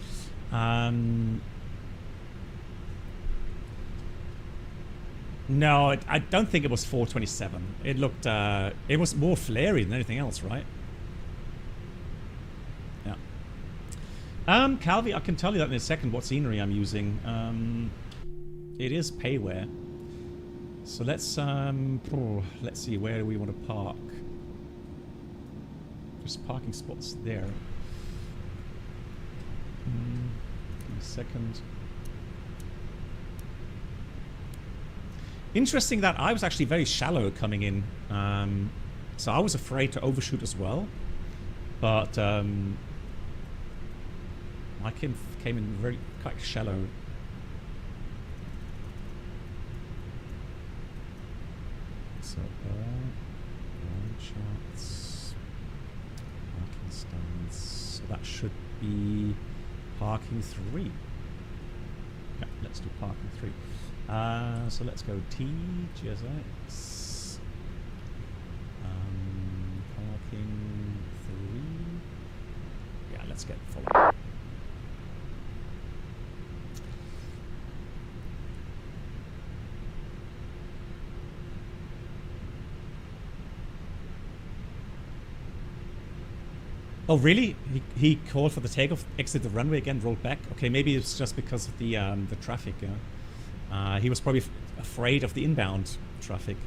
No, I don't think it was 427. It looked, it was more flary than anything else, right? Yeah. Calvi, I can tell you that in a second what scenery I'm using. It is payware. So let's see, where do we want to park? There's parking spots there. Give me a second. Interesting that I was actually very shallow coming in, so I was afraid to overshoot as well, but I came in quite shallow. So shots, parking stands. So that should be parking 3. Yeah, let's do parking 3. So let's go T, GSX, parking 3, yeah, let's get followed. Oh really? He called for the takeoff, exit the runway again, rolled back? Okay, maybe it's just because of the traffic, yeah. He was probably afraid of the inbound traffic.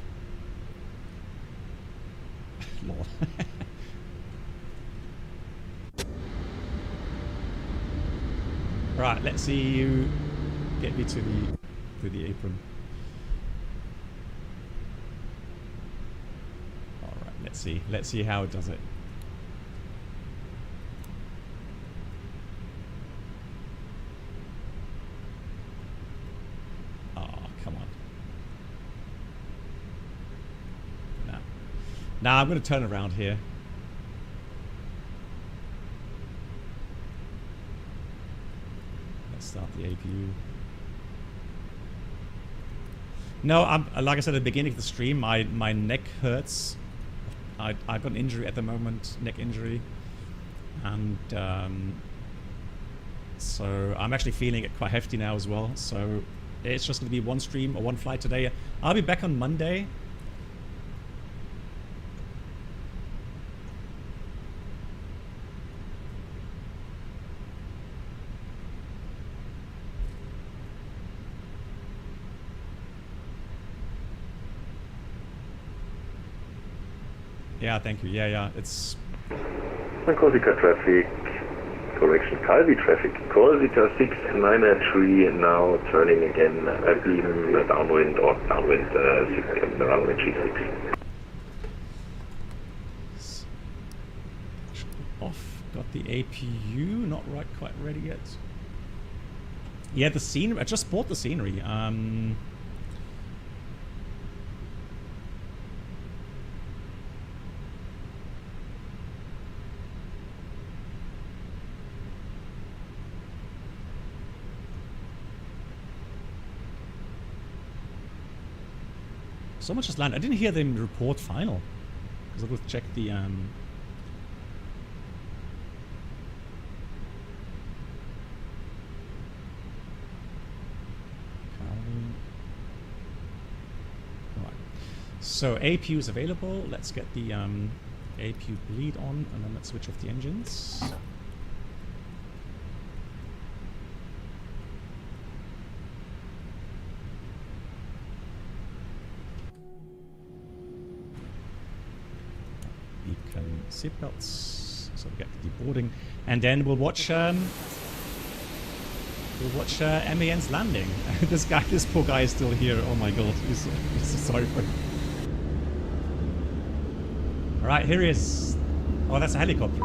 Lord. Right, let's see you get me to the apron. All right, let's see how it does it. Now I'm going to turn around here. Let's start the APU. No, like I said at the beginning of the stream, my neck hurts. I've got an injury at the moment, neck injury. And so I'm actually feeling it quite hefty now as well. So it's just going to be one stream or one flight today. I'll be back on Monday. Yeah, thank you. Yeah, it's... Corsica traffic, correction, Calvi traffic, Corsica 693 now turning again, beam downwind or downwind, runway G6. Off, got the APU, not quite ready yet. Yeah, the scenery, I just bought the scenery. Someone just landed. I didn't hear them report final. Because I would check the Right. So APU is available. Let's get the APU bleed on, and then let's switch off the engines. Seatbelts, so we get the deboarding, and then we'll watch MAN's landing. This poor guy is still here. Oh my god, he's so sorry for him. All right, here he is. Oh, that's a helicopter.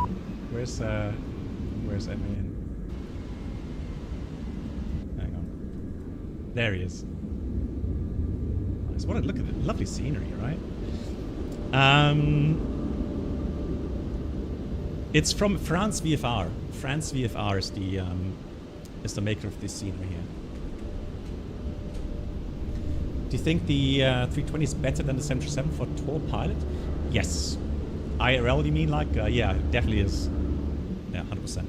Where's MAN? Hang on. There he is. Nice. What a look at the lovely scenery, right? It's from France VFR. France VFR is the maker of this scenery here. Do you think the 320 is better than the 737 for tour pilot? Yes. IRL, you mean? Like, yeah, it definitely is. Yeah, 100%.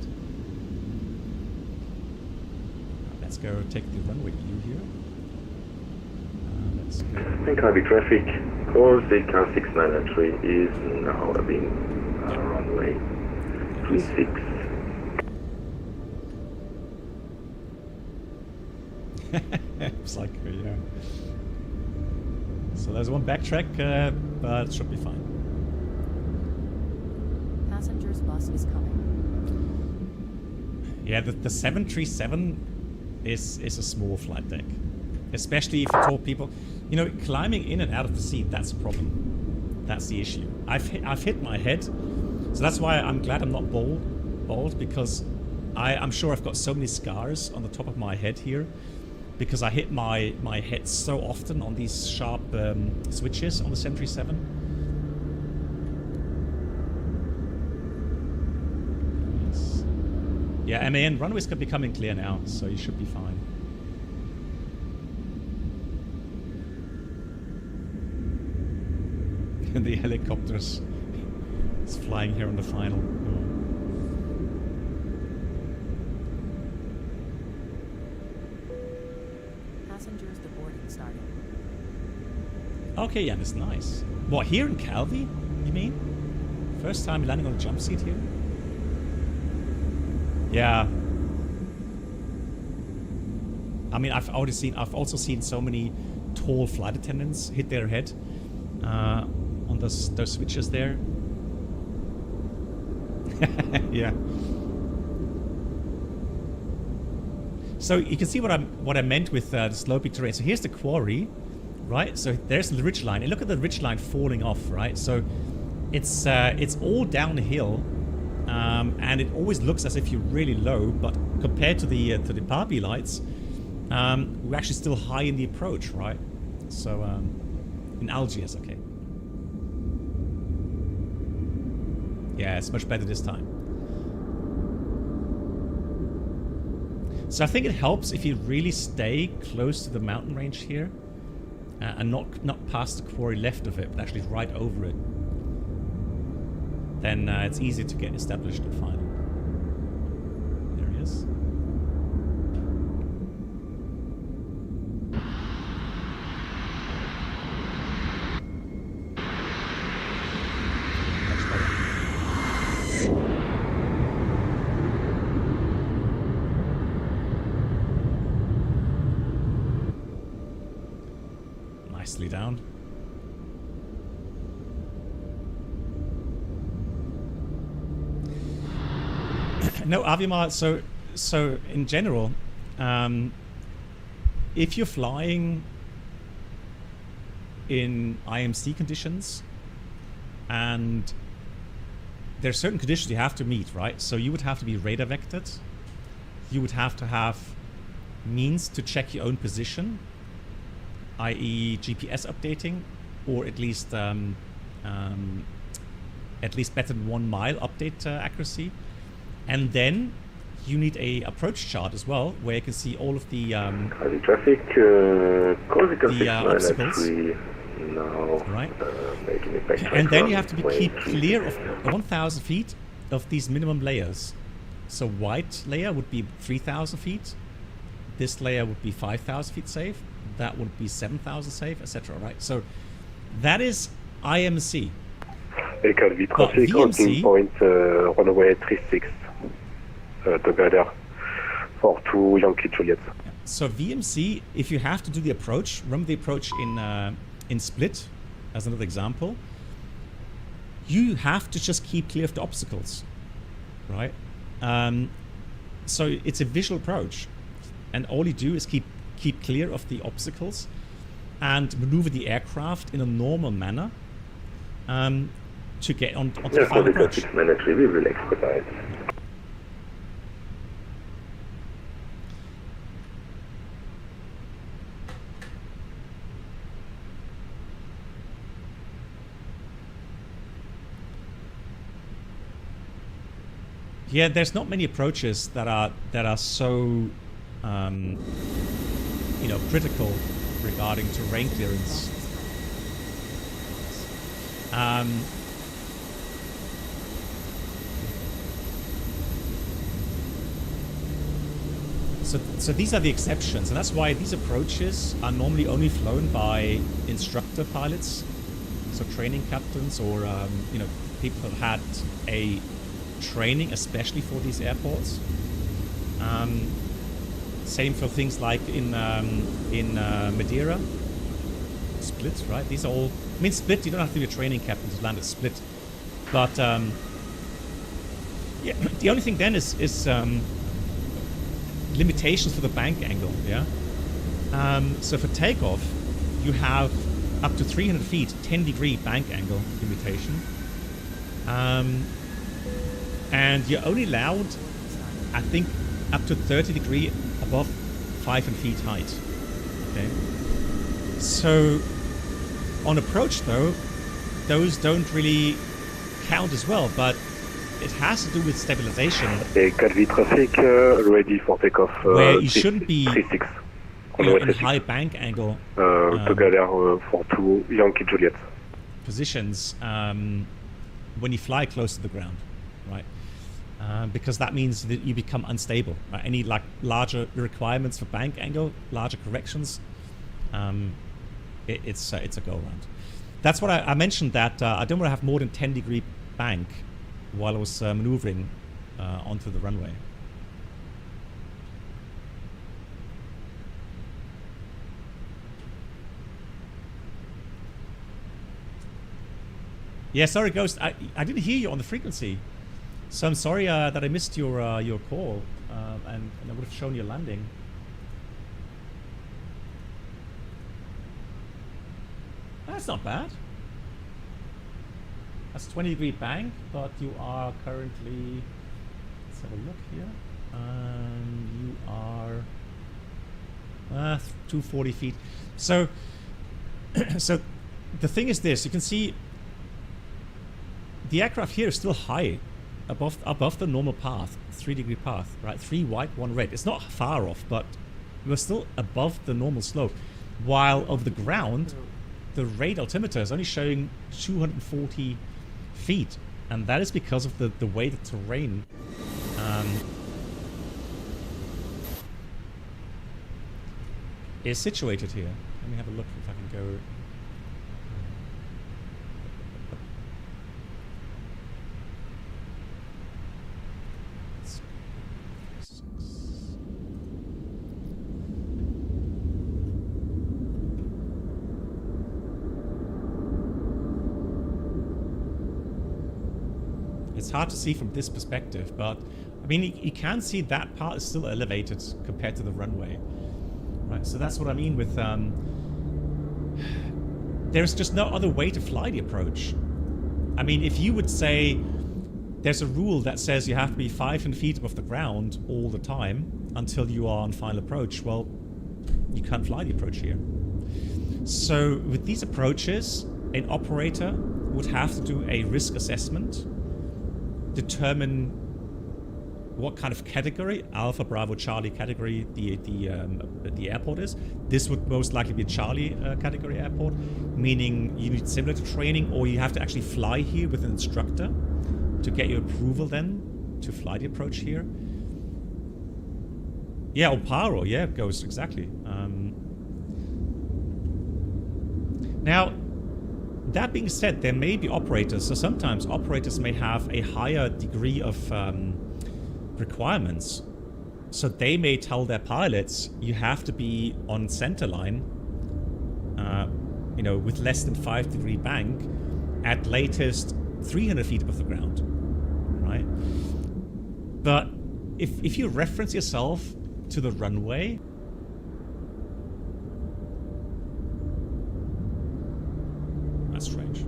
Let's go take the runway view here. Let's go. Calvi traffic, Corsica 693 is now being runway 36. Psycho, yeah. So there's one backtrack, but it should be fine. Passenger's bus is coming. Yeah, the 737 is a small flight deck. Especially if you told people, you know, climbing in and out of the seat, that's a problem. That's the issue. I've hit my head. So that's why I'm glad I'm not bald, because I'm sure I've got so many scars on the top of my head here, because I hit my head so often on these sharp switches on the 737. Yes. Yeah, MAN runways could be coming clear now, so you should be fine. And the helicopters is flying here on the final. Passengers deboarding starting. Okay, yeah, that's nice. What, here in Calvi, you mean? First time landing on a jump seat here? Yeah. I mean, I've also seen so many tall flight attendants hit their head on those switches there. Yeah. So you can see what I meant with the sloping terrain. So here's the quarry, right? So there's the ridge line, and look at the ridge line falling off, right? So it's all downhill, and it always looks as if you're really low, but compared to the Barbie lights, we're actually still high in the approach, right? So in Algiers, okay. Yeah, it's much better this time. So I think it helps if you really stay close to the mountain range here and not past the quarry left of it, but actually right over it. Then it's easy to get established and final. There he is. Much better. Nicely down. No, Avimar, so in general, if you're flying in IMC conditions, and there are certain conditions you have to meet, right? So you would have to be radar vectored. You would have to have means to check your own position, i.e. GPS updating, or at least better than 1 mile update accuracy. And then you need a approach chart as well, where you can see all of the traffic, obstacles. Now, right. Making it back and then you have to keep clear of 1,000 feet of these minimum layers. So white layer would be 3,000 feet. This layer would be 5,000 feet safe. That would be 7,000 safe, etc. Right. So that is IMC. Calvi traffic, VMC, point runway 36 together for 2 Yankee Juliet. So VMC, if you have to do the approach, remember the approach in Split, as another example, you have to just keep clear of the obstacles, right? So it's a visual approach, and all you do is keep clear of the obstacles and maneuver the aircraft in a normal manner to get onto the final approach. We will expedite. Yeah, there's not many approaches that are so critical regarding terrain clearance. So these are the exceptions, and that's why these approaches are normally only flown by instructor pilots, so training captains, or people who have had a training especially for these airports. Same for things like in Madeira, Split, right? These are all. I mean, Split. You don't have to be a training captain to land at Split, but yeah. The only thing then is limitations for the bank angle. Yeah. So for takeoff, you have up to 300 feet, 10-degree bank angle limitation. And you're only allowed, I think, up to 30 degree above 500 feet height. Okay. So on approach, though, those don't really count as well, but it has to do with stabilization. Calvi traffic ready for takeoff. Where you shouldn't be in high bank angle together for 2 Yankee Juliet positions when you fly close to the ground, right? Because that means that you become unstable. Right? Any larger requirements for bank angle, larger corrections, it's a go around. That's what I mentioned, that I don't want to have more than 10-degree bank while I was maneuvering onto the runway. Yeah, sorry, Ghost. I didn't hear you on the frequency, so I'm sorry that I missed your call, and I would have shown your landing. That's not bad. That's 20-degree bank, but you are currently. Let's have a look here. You are 240 feet. So, so the thing is this: you can see the aircraft here is still high, above the normal path, 3-degree path, right? 3 white, 1 red. It's not far off, but we're still above the normal slope. While over the ground, the rate altimeter is only showing 240 feet, and that is because of the way the terrain is situated here. Let me have a look if I can go. It's hard to see from this perspective, but I mean, you can see that part is still elevated compared to the runway, right? So that's what I mean with there's just no other way to fly the approach. I mean, if you would say there's a rule that says you have to be 500 feet above the ground all the time until you are on final approach, well, you can't fly the approach here. So with these approaches, an operator would have to do a risk assessment, determine what kind of category, Alpha, Bravo, Charlie category the airport is. This would most likely be a Charlie category airport, meaning you need similar to training, or you have to actually fly here with an instructor to get your approval then to fly the approach here. Yeah, or Paro, yeah, it goes exactly. Now, that being said, there may be operators, so sometimes operators may have a higher degree of requirements. So they may tell their pilots, you have to be on center line, you know, with less than 5-degree bank, at latest 300 feet above the ground, right? But if you reference yourself to the runway, that's strange.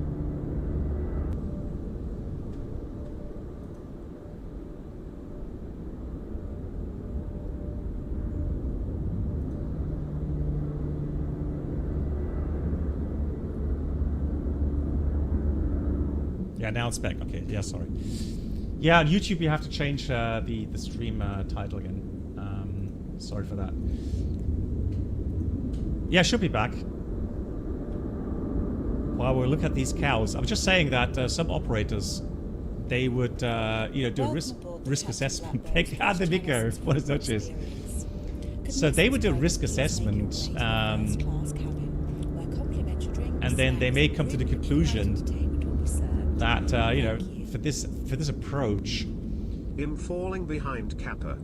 Yeah, now it's back. Okay, yeah, sorry. Yeah, on YouTube you have to change the stream title again. Sorry for that. Yeah, should be back. While we look at these cows, I was just saying that some operators, they would, you know, do a risk assessment. Buenas noches. So they would do a risk assessment, and then they may come to the conclusion that, you know, for this approach, in falling behind Kappa,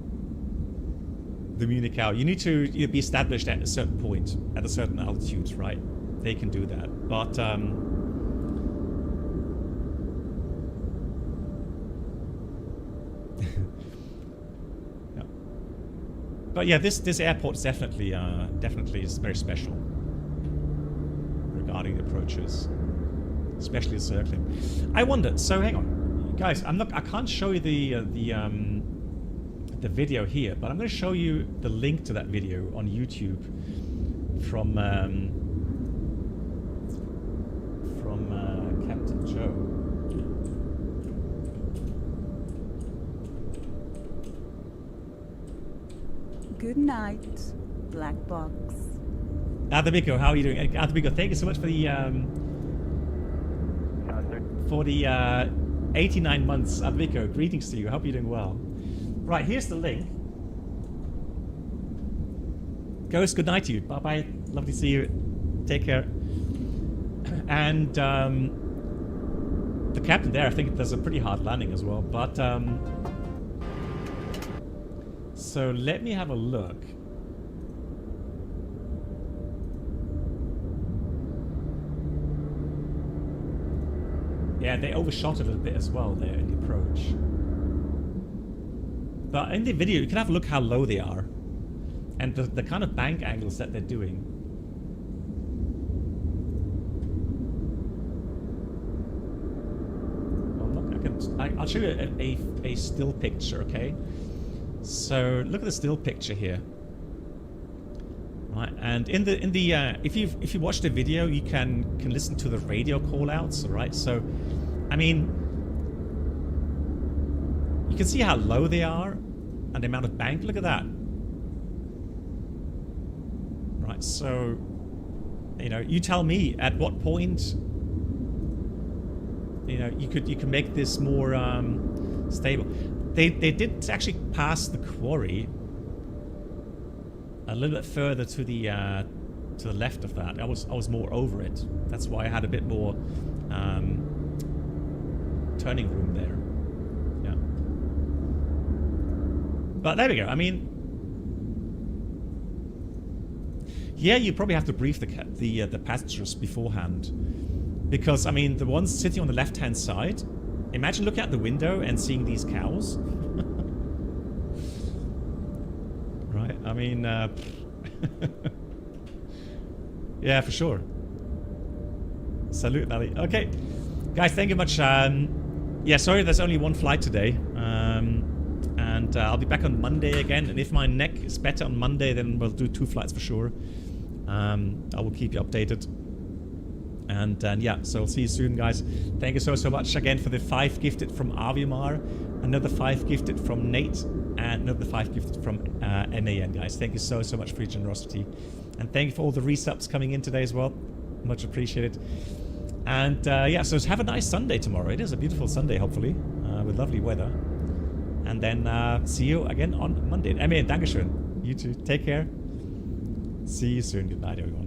the Munich cow, you need to be established at a certain point, at a certain altitude, right? They can do that, but yeah. But yeah, this airport is definitely is very special regarding the approaches, especially the circling. I wonder. So hang on, guys. I can't show you the video here, but I'm going to show you the link to that video on YouTube from Captain Joe. Good night, Black Box. Adamiko, how are you doing? Adamiko, thank you so much for the 89 months. Adamiko, greetings to you. I hope you're doing well. Right, here's the link. Ghost, good night to you. Bye bye. Lovely to see you. Take care. And the captain there, I think does a pretty hard landing as well. But so let me have a look. Yeah, they overshot it a bit as well there in the approach. But in the video, you can have a look how low they are, and the kind of bank angles that they're doing. I'll show you a still picture, okay? So look at the still picture here, right? And in the if you watch the video, you can listen to the radio call outs, right? So, I mean, can see how low they are and the amount of bank. Look at that. Right, so, you know, you tell me at what point, you know, you could make this more stable. They did actually pass the quarry a little bit further to the left of that. I was more over it. That's why I had a bit more turning room there. Yeah. But there we go. I mean, yeah, you probably have to brief the passengers beforehand, because I mean the ones sitting on the left-hand side. Imagine looking out the window and seeing these cows. Right? I mean, yeah, for sure. Salute, Valley. Okay, guys, thank you much. Yeah, sorry, there's only one flight today, and I'll be back on Monday again. And if my neck is better on Monday, then we'll do 2 flights for sure. I will keep you updated. And yeah, so I'll see you soon, guys. Thank you so much again for the 5 gifted from Aviomar, another 5 gifted from Nate, and another 5 gifted from MAN, guys. Thank you so much for your generosity. And thank you for all the resubs coming in today as well. Much appreciated. And yeah, so have a nice Sunday tomorrow. It is a beautiful Sunday, hopefully, with lovely weather. And then see you again on Monday. MAN, Dankeschön. You too. Take care. See you soon. Good night, everyone.